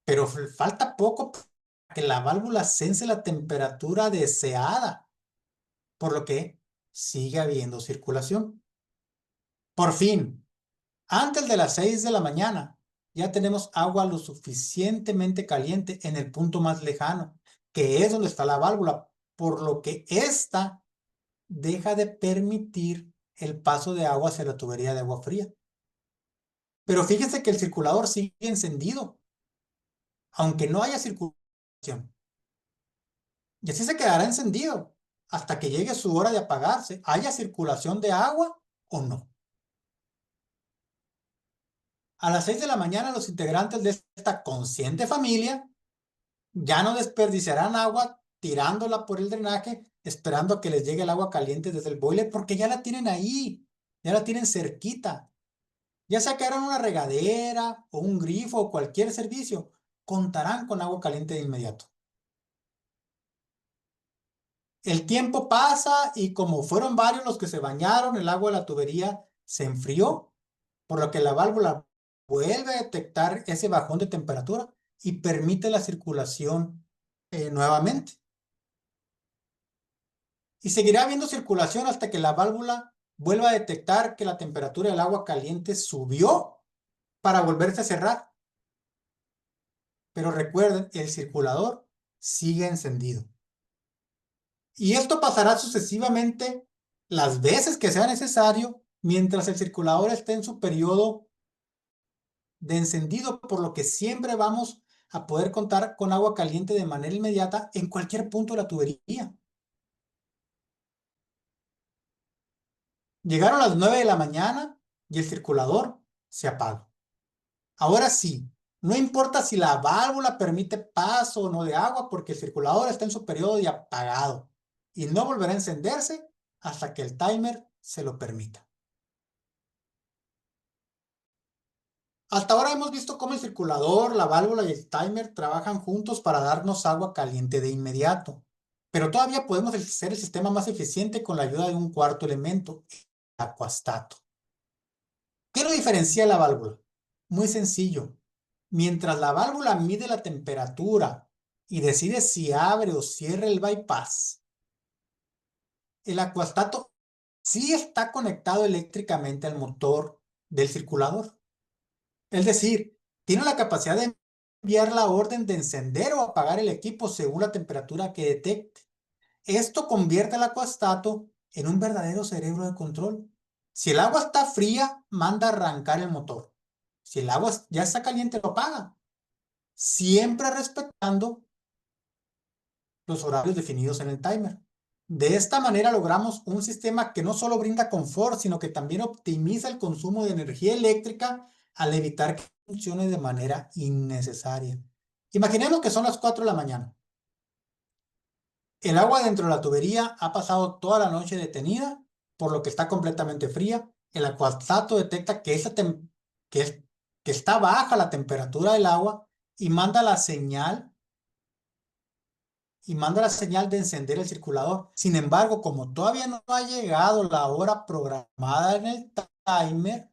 Pero falta poco para que la válvula sense la temperatura deseada, por lo que sigue habiendo circulación. Por fin, antes de las 6 de la mañana, ya tenemos agua lo suficientemente caliente en el punto más lejano, que es donde está la válvula, por lo que ésta deja de permitir el paso de agua hacia la tubería de agua fría. Pero fíjense que el circulador sigue encendido, aunque no haya circulación. Y así se quedará encendido hasta que llegue su hora de apagarse, haya circulación de agua o no. A las 6 de la mañana, los integrantes de esta consciente familia ya no desperdiciarán agua tirándola por el drenaje, esperando a que les llegue el agua caliente desde el boiler, porque ya la tienen ahí, ya la tienen cerquita. Ya sea que hagan una regadera o un grifo o cualquier servicio, contarán con agua caliente de inmediato. El tiempo pasa y como fueron varios los que se bañaron, el agua de la tubería se enfrió, por lo que la válvula vuelve a detectar ese bajón de temperatura y permite la circulación nuevamente. Y seguirá habiendo circulación hasta que la válvula vuelva a detectar que la temperatura del agua caliente subió para volverse a cerrar. Pero recuerden, el circulador sigue encendido. Y esto pasará sucesivamente las veces que sea necesario mientras el circulador esté en su periodo de encendido, por lo que siempre vamos a poder contar con agua caliente de manera inmediata en cualquier punto de la tubería. Llegaron las 9 de la mañana y el circulador se apaga. Ahora sí, no importa si la válvula permite paso o no de agua, porque el circulador está en su periodo de apagado y no volverá a encenderse hasta que el timer se lo permita. Hasta ahora hemos visto cómo el circulador, la válvula y el timer trabajan juntos para darnos agua caliente de inmediato. Pero todavía podemos hacer el sistema más eficiente con la ayuda de un cuarto elemento, el acuastato. ¿Qué lo diferencia de la válvula? Muy sencillo. Mientras la válvula mide la temperatura y decide si abre o cierra el bypass, el acuastato sí está conectado eléctricamente al motor del circulador. Es decir, tiene la capacidad de enviar la orden de encender o apagar el equipo según la temperatura que detecte. Esto convierte al acuastato en un verdadero cerebro de control. Si el agua está fría, manda a arrancar el motor. Si el agua ya está caliente, lo apaga. Siempre respetando los horarios definidos en el timer. De esta manera logramos un sistema que no solo brinda confort, sino que también optimiza el consumo de energía eléctrica al evitar que funcione de manera innecesaria. Imaginemos que son las 4 de la mañana. El agua dentro de la tubería ha pasado toda la noche detenida, por lo que está completamente fría. El acuastato detecta que está baja la temperatura del agua y manda la señal de encender el circulador. Sin embargo, como todavía no ha llegado la hora programada en el timer,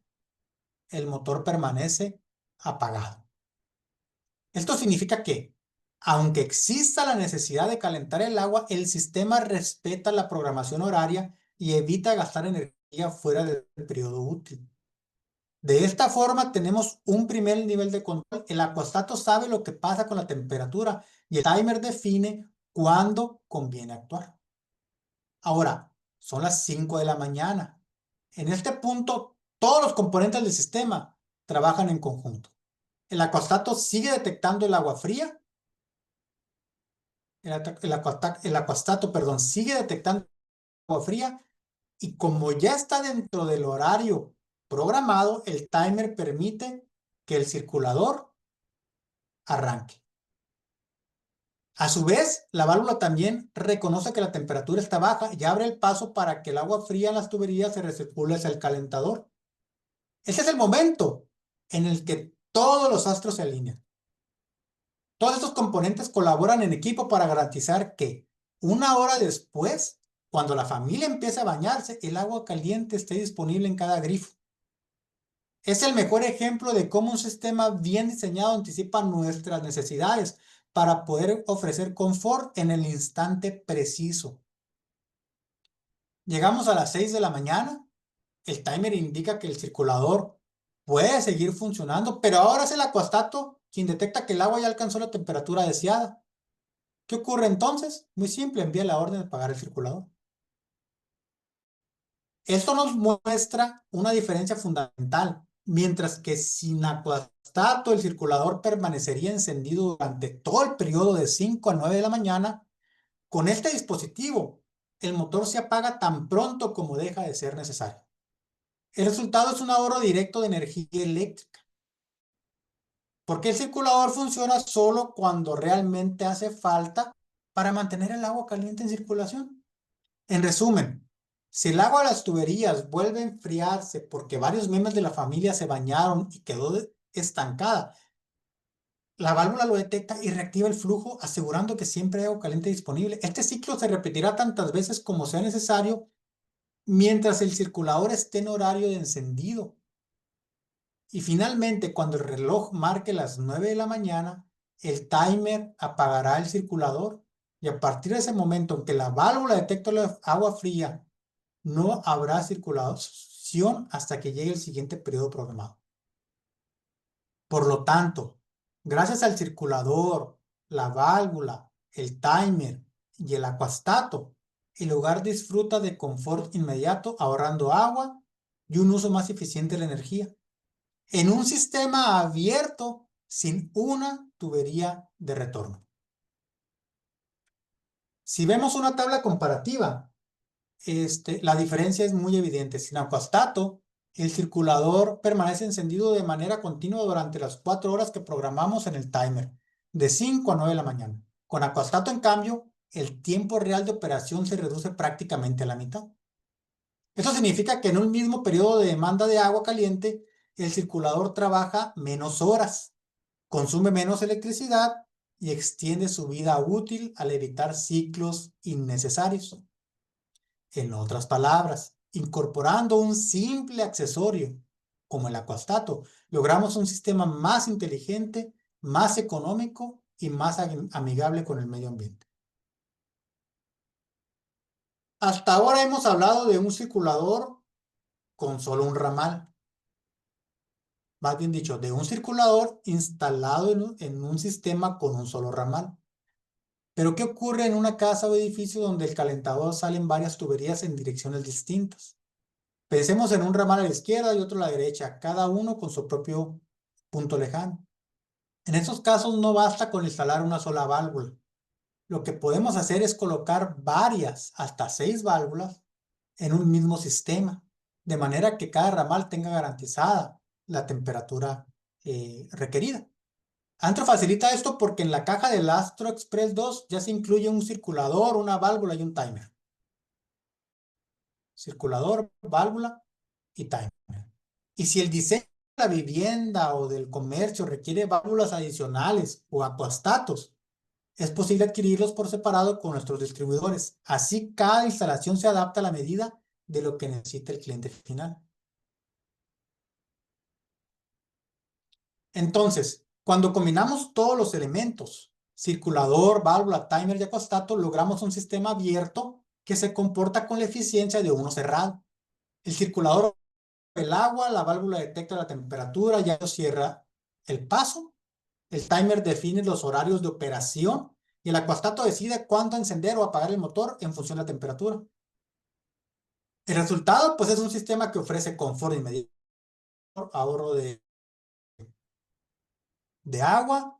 el motor permanece apagado. Esto significa que, aunque exista la necesidad de calentar el agua, el sistema respeta la programación horaria y evita gastar energía fuera del periodo útil. De esta forma tenemos un primer nivel de control. El acuastato sabe lo que pasa con la temperatura y el timer define cuándo conviene actuar. Ahora, son las 5 de la mañana. En este punto, todos los componentes del sistema trabajan en conjunto. El acuostato sigue detectando el agua fría. El acuostato, perdón, sigue detectando agua fría y como ya está dentro del horario programado, el timer permite que el circulador arranque. A su vez, la válvula también reconoce que la temperatura está baja y abre el paso para que el agua fría en las tuberías se recircule hacia el calentador. Ese es el momento en el que todos los astros se alinean. Todos estos componentes colaboran en equipo para garantizar que una hora después, cuando la familia empiece a bañarse, el agua caliente esté disponible en cada grifo. Es el mejor ejemplo de cómo un sistema bien diseñado anticipa nuestras necesidades para poder ofrecer confort en el instante preciso. Llegamos a las 6 de la mañana, el timer indica que el circulador puede seguir funcionando, pero ahora es el acuostato quien detecta que el agua ya alcanzó la temperatura deseada. ¿Qué ocurre entonces? Muy simple, envía la orden de apagar el circulador. Esto nos muestra una diferencia fundamental. Mientras que sin acuostato el circulador permanecería encendido durante todo el periodo de 5 a 9 de la mañana, con este dispositivo el motor se apaga tan pronto como deja de ser necesario. El resultado es un ahorro directo de energía eléctrica, porque el circulador funciona solo cuando realmente hace falta para mantener el agua caliente en circulación. En resumen, si el agua de las tuberías vuelve a enfriarse porque varios miembros de la familia se bañaron y quedó estancada, la válvula lo detecta y reactiva el flujo, asegurando que siempre hay agua caliente disponible. Este ciclo se repetirá tantas veces como sea necesario mientras el circulador esté en horario de encendido. Y finalmente, cuando el reloj marque las 9 de la mañana, el timer apagará el circulador y a partir de ese momento en que la válvula detecte la agua fría, no habrá circulación hasta que llegue el siguiente periodo programado. Por lo tanto, gracias al circulador, la válvula, el timer y el acuostato, el hogar disfruta de confort inmediato, ahorrando agua y un uso más eficiente de la energía, en un sistema abierto sin una tubería de retorno. Si vemos una tabla comparativa, la diferencia es muy evidente. Sin acuostato, el circulador permanece encendido de manera continua durante las 4 horas que programamos en el timer, de 5 a 9 de la mañana. Con acuostato, en cambio, el tiempo real de operación se reduce prácticamente a la mitad. Eso significa que en un mismo periodo de demanda de agua caliente, el circulador trabaja menos horas, consume menos electricidad y extiende su vida útil al evitar ciclos innecesarios. En otras palabras, incorporando un simple accesorio como el acuostato, logramos un sistema más inteligente, más económico y más amigable con el medio ambiente. Hasta ahora hemos hablado de un circulador con solo un ramal. Más bien dicho, de un circulador instalado en un sistema con un solo ramal. Pero ¿qué ocurre en una casa o edificio donde el calentador sale en varias tuberías en direcciones distintas? Pensemos en un ramal a la izquierda y otro a la derecha, cada uno con su propio punto lejano. En esos casos no basta con instalar una sola válvula. Lo que podemos hacer es colocar varias, hasta 6 válvulas, en un mismo sistema, de manera que cada ramal tenga garantizada la temperatura requerida. Antro facilita esto porque en la caja del Astro Express 2 ya se incluye un circulador, una válvula y un timer. Circulador, válvula y timer. Y si el diseño de la vivienda o del comercio requiere válvulas adicionales o acuostatos, es posible adquirirlos por separado con nuestros distribuidores. Así cada instalación se adapta a la medida de lo que necesita el cliente final. Entonces, cuando combinamos todos los elementos, circulador, válvula, timer y acuostato, logramos un sistema abierto que se comporta con la eficiencia de uno cerrado. El circulador el agua, la válvula detecta la temperatura, ya cierra el paso, el timer define los horarios de operación y el acuostato decide cuándo encender o apagar el motor en función de la temperatura. El resultado, pues, es un sistema que ofrece confort inmediato, ahorro de agua,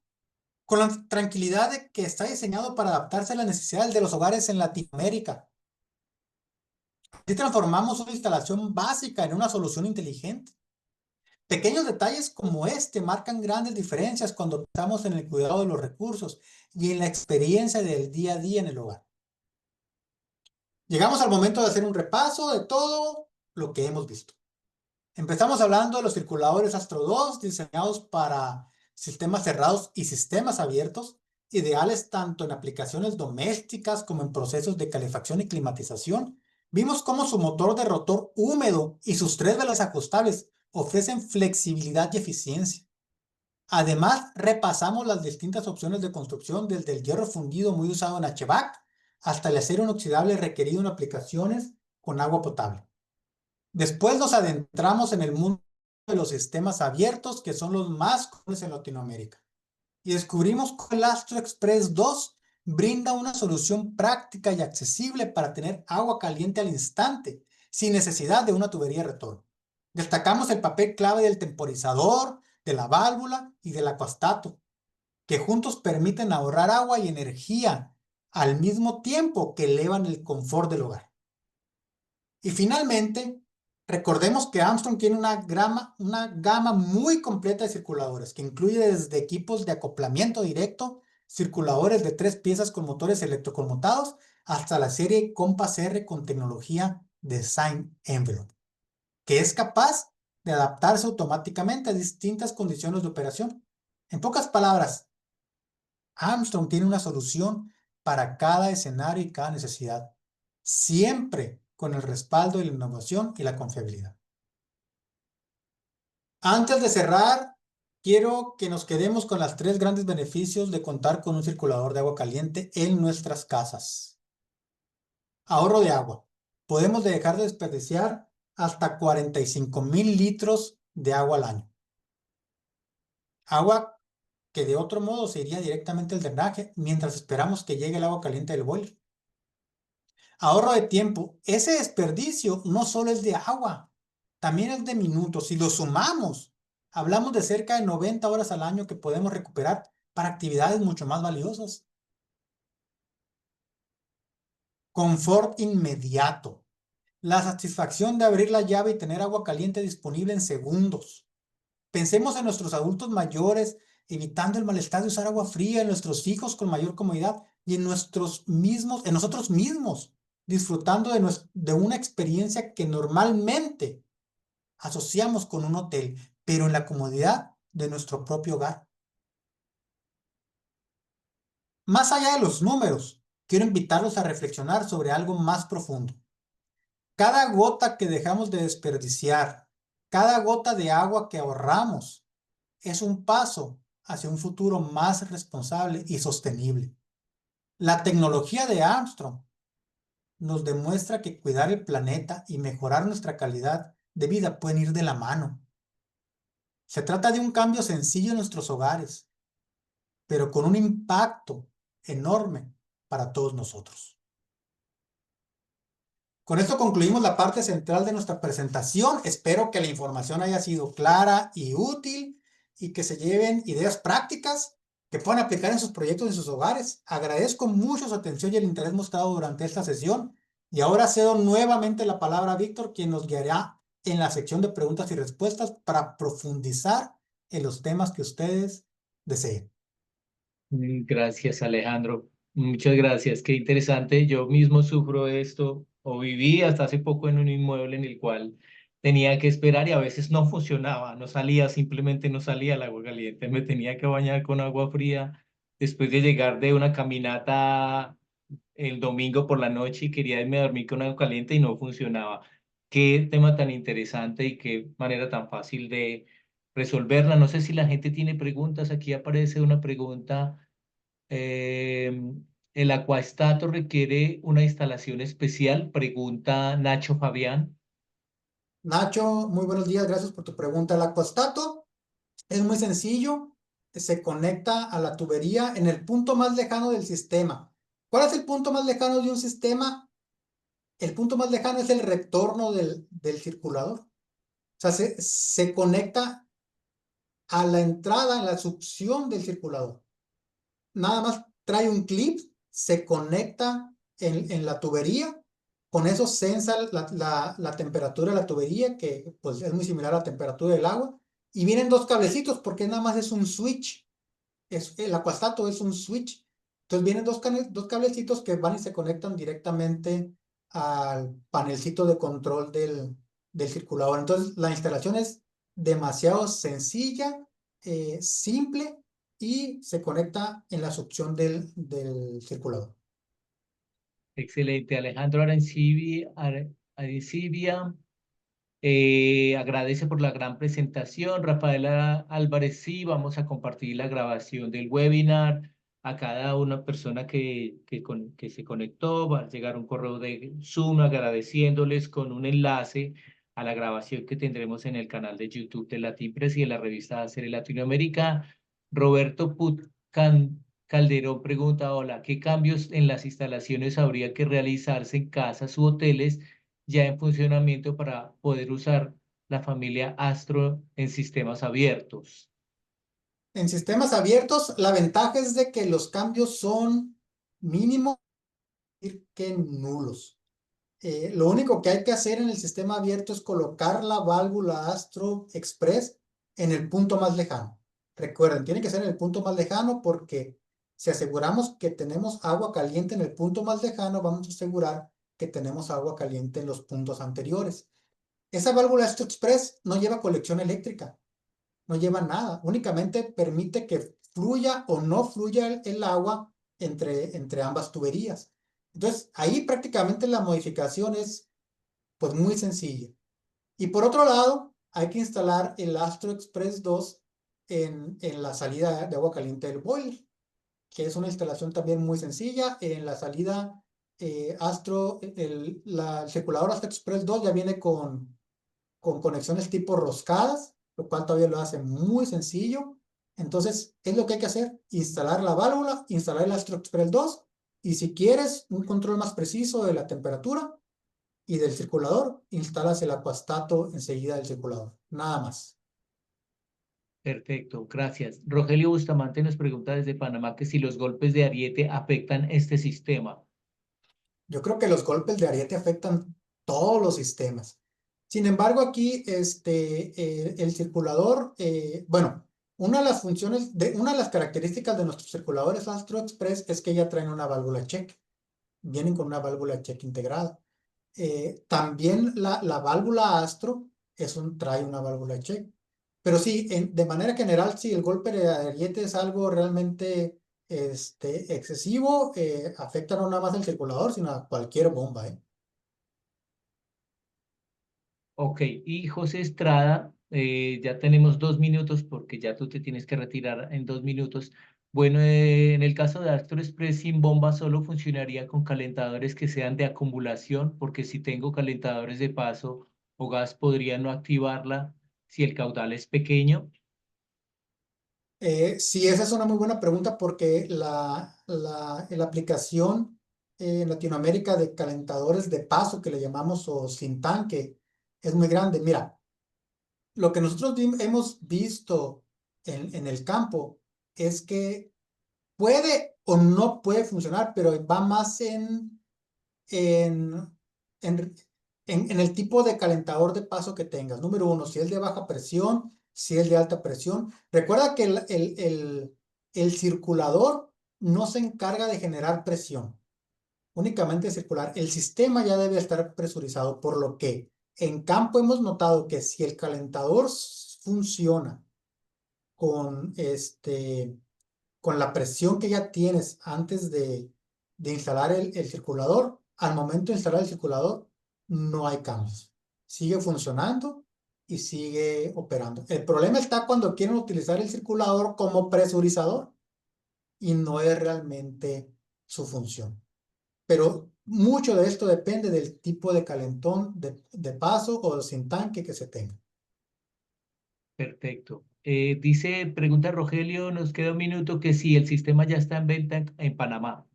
con la tranquilidad de que está diseñado para adaptarse a las necesidades de los hogares en Latinoamérica. Así transformamos una instalación básica en una solución inteligente. Pequeños detalles como este marcan grandes diferencias cuando pensamos en el cuidado de los recursos y en la experiencia del día a día en el hogar. Llegamos al momento de hacer un repaso de todo lo que hemos visto. Empezamos hablando de los circuladores Astro 2 diseñados para sistemas cerrados y sistemas abiertos, ideales tanto en aplicaciones domésticas como en procesos de calefacción y climatización. Vimos cómo su motor de rotor húmedo y sus 3 velas ajustables ofrecen flexibilidad y eficiencia. Además, repasamos las distintas opciones de construcción, desde el hierro fundido muy usado en HVAC hasta el acero inoxidable requerido en aplicaciones con agua potable. Después nos adentramos en el mundo de los sistemas abiertos, que son los más comunes en Latinoamérica. Y descubrimos que el Astro Express 2 brinda una solución práctica y accesible para tener agua caliente al instante, sin necesidad de una tubería de retorno. Destacamos el papel clave del temporizador, de la válvula y del acuostato, que juntos permiten ahorrar agua y energía al mismo tiempo que elevan el confort del hogar. Y finalmente, recordemos que Armstrong tiene una gama muy completa de circuladores, que incluye desde equipos de acoplamiento directo, circuladores de 3 piezas con motores electroconmutados, hasta la serie Compass R con tecnología Design Envelope, que es capaz de adaptarse automáticamente a distintas condiciones de operación. En pocas palabras, Armstrong tiene una solución para cada escenario y cada necesidad, siempre con el respaldo de la innovación y la confiabilidad. Antes de cerrar, quiero que nos quedemos con los 3 grandes beneficios de contar con un circulador de agua caliente en nuestras casas. Ahorro de agua. Podemos dejar de desperdiciar hasta 45,000 litros de agua al año. Agua que de otro modo se iría directamente al drenaje mientras esperamos que llegue el agua caliente del boiler. Ahorro de tiempo. Ese desperdicio no solo es de agua, también es de minutos. Si lo sumamos, hablamos de cerca de 90 horas al año que podemos recuperar para actividades mucho más valiosas. Confort inmediato. La satisfacción de abrir la llave y tener agua caliente disponible en segundos. Pensemos en nuestros adultos mayores, evitando el malestar de usar agua fría, en nuestros hijos con mayor comodidad y en nosotros mismos, disfrutando de una experiencia que normalmente asociamos con un hotel, pero en la comodidad de nuestro propio hogar. Más allá de los números, quiero invitarlos a reflexionar sobre algo más profundo. Cada gota que dejamos de desperdiciar, cada gota de agua que ahorramos, es un paso hacia un futuro más responsable y sostenible. La tecnología de Armstrong nos demuestra que cuidar el planeta y mejorar nuestra calidad de vida pueden ir de la mano. Se trata de un cambio sencillo en nuestros hogares, pero con un impacto enorme para todos nosotros. Con esto concluimos la parte central de nuestra presentación. Espero que la información haya sido clara y útil y que se lleven ideas prácticas que puedan aplicar en sus proyectos y en sus hogares. Agradezco mucho su atención y el interés mostrado durante esta sesión. Y ahora cedo nuevamente la palabra a Víctor, quien nos guiará en la sección de preguntas y respuestas para profundizar en los temas que ustedes deseen. Gracias, Alejandro. Muchas gracias. Qué interesante. Yo mismo sufro esto o viví hasta hace poco en un inmueble en el cual tenía que esperar y a veces no funcionaba, no salía, simplemente no salía el agua caliente. Me tenía que bañar con agua fría después de llegar de una caminata el domingo por la noche y quería irme a dormir con agua caliente y no funcionaba. Qué tema tan interesante y qué manera tan fácil de resolverla. No sé si la gente tiene preguntas. Aquí aparece una pregunta. Eh, ¿El acuastato requiere una instalación especial? Pregunta Nacho Fabián. Nacho, muy buenos días, gracias por tu pregunta. El acuostato es muy sencillo, se conecta a la tubería en el punto más lejano del sistema. ¿Cuál es el punto más lejano de un sistema? El punto más lejano es el retorno del circulador. O sea, se conecta a la entrada, en la succión del circulador. Nada más trae un clip, se conecta en la tubería, con eso sensa la temperatura de la tubería, que pues es muy similar a la temperatura del agua, y vienen dos cablecitos porque nada más es un switch, el acuastato es un switch. Entonces vienen dos cablecitos que van y se conectan directamente al panelcito de control del circulador. Entonces la instalación es demasiado sencilla, simple, y se conecta en la succión del circulador. Excelente. Alejandro Arencibia agradece por la gran presentación. Rafaela Álvarez, sí, vamos a compartir la grabación del webinar a cada una persona que se conectó. Va a llegar un correo de Zoom agradeciéndoles con un enlace a la grabación que tendremos en el canal de YouTube de Latinpress y en la revista Hacer Latinoamérica. Roberto Calderón pregunta, hola, ¿qué cambios en las instalaciones habría que realizarse en casas u hoteles ya en funcionamiento para poder usar la familia Astro en sistemas abiertos? En sistemas abiertos, la ventaja es de que los cambios son mínimos que nulos. Lo único que hay que hacer en el sistema abierto es colocar la válvula Astro Express en el punto más lejano. Recuerden, tiene que ser en el punto más lejano porque si aseguramos que tenemos agua caliente en el punto más lejano, vamos a asegurar que tenemos agua caliente en los puntos anteriores. Esa válvula Astro Express no lleva colección eléctrica, no lleva nada, únicamente permite que fluya o no fluya el agua entre ambas tuberías. Entonces, ahí prácticamente la modificación es pues muy sencilla. Y por otro lado, hay que instalar el Astro Express 2 en la salida de agua caliente del boiler, que es una instalación también muy sencilla. En la salida el circulador Astro Express 2 ya viene con conexiones tipo roscadas, lo cual todavía lo hace muy sencillo. Entonces, es lo que hay que hacer: instalar la válvula, instalar el Astro Express 2, y si quieres un control más preciso de la temperatura y del circulador, instalas el acuastato enseguida del circulador. Nada más. Perfecto, gracias. Rogelio Bustamante nos pregunta desde Panamá que si los golpes de ariete afectan este sistema. Yo creo que los golpes de ariete afectan todos los sistemas. Sin embargo, aquí el circulador, bueno, una de las características de nuestros circuladores Astro Express es que ya traen una válvula check. Vienen con una válvula check integrada. También la válvula Astro trae una válvula check. Pero sí, de manera general, si el golpe de ariete es algo realmente excesivo, afecta no nada más al circulador, sino a cualquier bomba, ¿eh? Ok, y José Estrada, ya tenemos 2 minutos porque ya tú te tienes que retirar en 2 minutos. Bueno, en el caso de Astro Express sin bomba solo funcionaría con calentadores que sean de acumulación, porque si tengo calentadores de paso o gas podría no activarla si el caudal es pequeño. Sí, esa es una muy buena pregunta porque la aplicación en Latinoamérica de calentadores de paso, que le llamamos, o sin tanque, es muy grande. Mira, lo que nosotros hemos visto en el campo es que puede o no puede funcionar, pero va más en, en, en el tipo de calentador de paso que tengas. Número uno, si es de baja presión, si es de alta presión. Recuerda que el circulador no se encarga de generar presión, únicamente circular. El sistema ya debe estar presurizado, por lo que en campo hemos notado que si el calentador funciona con con la presión que ya tienes antes de instalar el circulador, al momento de instalar el circulador, no hay cambios. Sigue funcionando y sigue operando. El problema está cuando quieren utilizar el circulador como presurizador y no es realmente su función. Pero mucho de esto depende del tipo de calentón de paso o sin tanque que se tenga. Perfecto. Pregunta Rogelio, nos queda un minuto, que si el sistema ya está en venta en Panamá.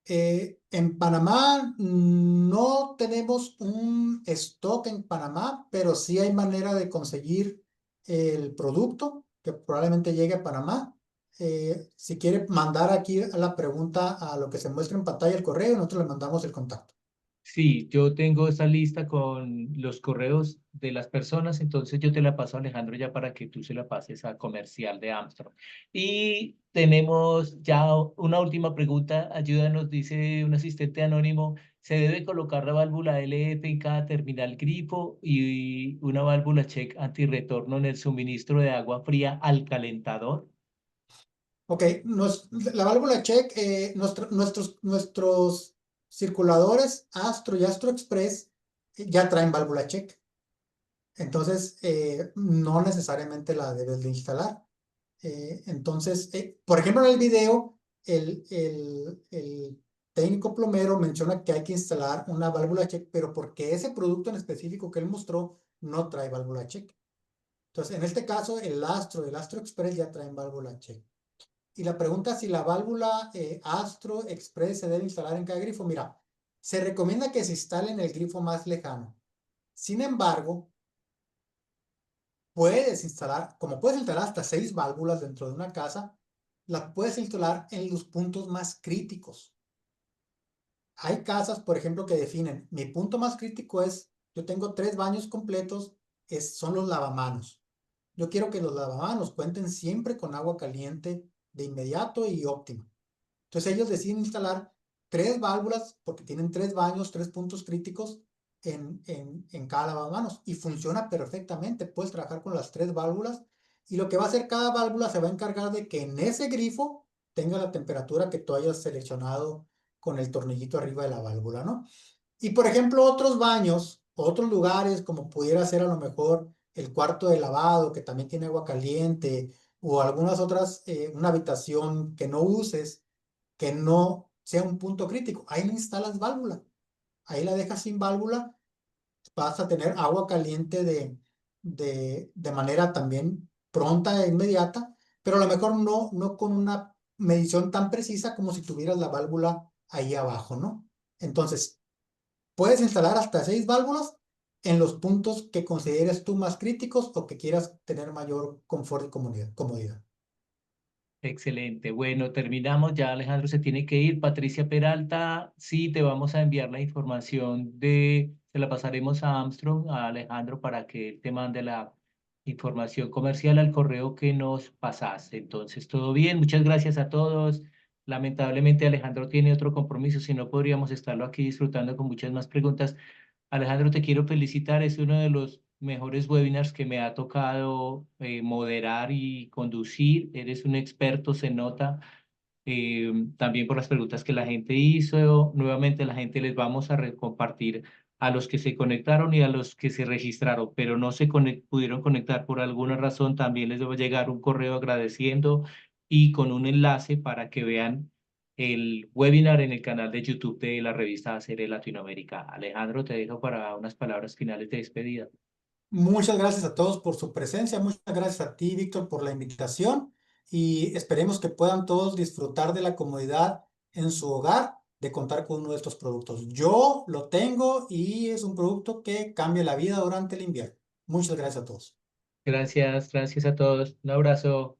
En Panamá no tenemos un stock en Panamá, pero sí hay manera de conseguir el producto que probablemente llegue a Panamá. Si quiere mandar aquí la pregunta a lo que se muestra en pantalla el correo, nosotros le mandamos el contacto. Sí, yo tengo esa lista con los correos de las personas, entonces yo te la paso a Alejandro ya para que tú se la pases a comercial de Armstrong. Y tenemos ya una última pregunta, ayúdanos, dice un asistente anónimo, ¿se debe colocar la válvula LF en cada terminal grifo y una válvula check antirretorno en el suministro de agua fría al calentador? Ok, la válvula check, nuestros circuladores Astro y Astro Express ya traen válvula check. Entonces, no necesariamente la debes de instalar. Entonces, por ejemplo, en el video, el técnico plomero menciona que hay que instalar una válvula check, pero porque ese producto en específico que él mostró no trae válvula check. Entonces, en este caso, el Astro y el Astro Express ya traen válvula check. Y la pregunta si la válvula Astro Express se debe instalar en cada grifo. Mira, se recomienda que se instale en el grifo más lejano. Sin embargo, como puedes instalar hasta 6 válvulas dentro de una casa, las puedes instalar en los puntos más críticos. Hay casas, por ejemplo, que definen, mi punto más crítico es, yo tengo 3 baños completos, son los lavamanos. Yo quiero que los lavamanos cuenten siempre con agua caliente de inmediato y óptima. Entonces ellos deciden instalar 3 válvulas porque tienen 3 baños, 3 puntos críticos en cada lavamanos y funciona perfectamente. Puedes trabajar con las 3 válvulas y lo que va a hacer cada válvula se va a encargar de que en ese grifo tenga la temperatura que tú hayas seleccionado con el tornillito arriba de la válvula, ¿no? Y por ejemplo, otros baños, otros lugares, como pudiera ser a lo mejor el cuarto de lavado, que también tiene agua caliente, o algunas otras, una habitación que no uses, que no sea un punto crítico. Ahí no instalas válvula. Ahí la dejas sin válvula, vas a tener agua caliente de manera también pronta e inmediata, pero a lo mejor no con una medición tan precisa como si tuvieras la válvula ahí abajo, ¿no? Entonces, puedes instalar hasta 6 válvulas en los puntos que consideres tú más críticos o que quieras tener mayor confort y comodidad. Excelente. Bueno, terminamos. Ya Alejandro se tiene que ir. Patricia Peralta, sí, te vamos a enviar la información se la pasaremos a Armstrong, a Alejandro, para que él te mande la información comercial al correo que nos pasaste. Entonces, todo bien. Muchas gracias a todos. Lamentablemente Alejandro tiene otro compromiso, si no podríamos estarlo aquí disfrutando con muchas más preguntas. Alejandro, te quiero felicitar. Es uno de los mejores webinars que me ha tocado moderar y conducir. Eres un experto, se nota, también por las preguntas que la gente hizo. Nuevamente, la gente les vamos a compartir a los que se conectaron y a los que se registraron, pero no se pudieron conectar por alguna razón. También les debo llegar un correo agradeciendo y con un enlace para que vean el webinar en el canal de YouTube de la revista ACR Latinoamérica. Alejandro, te dejo para unas palabras finales de despedida. Muchas gracias a todos por su presencia. Muchas gracias a ti, Víctor, por la invitación y esperemos que puedan todos disfrutar de la comodidad en su hogar de contar con uno de estos productos. Yo lo tengo y es un producto que cambia la vida durante el invierno. Muchas gracias a todos. Gracias, gracias a todos. Un abrazo.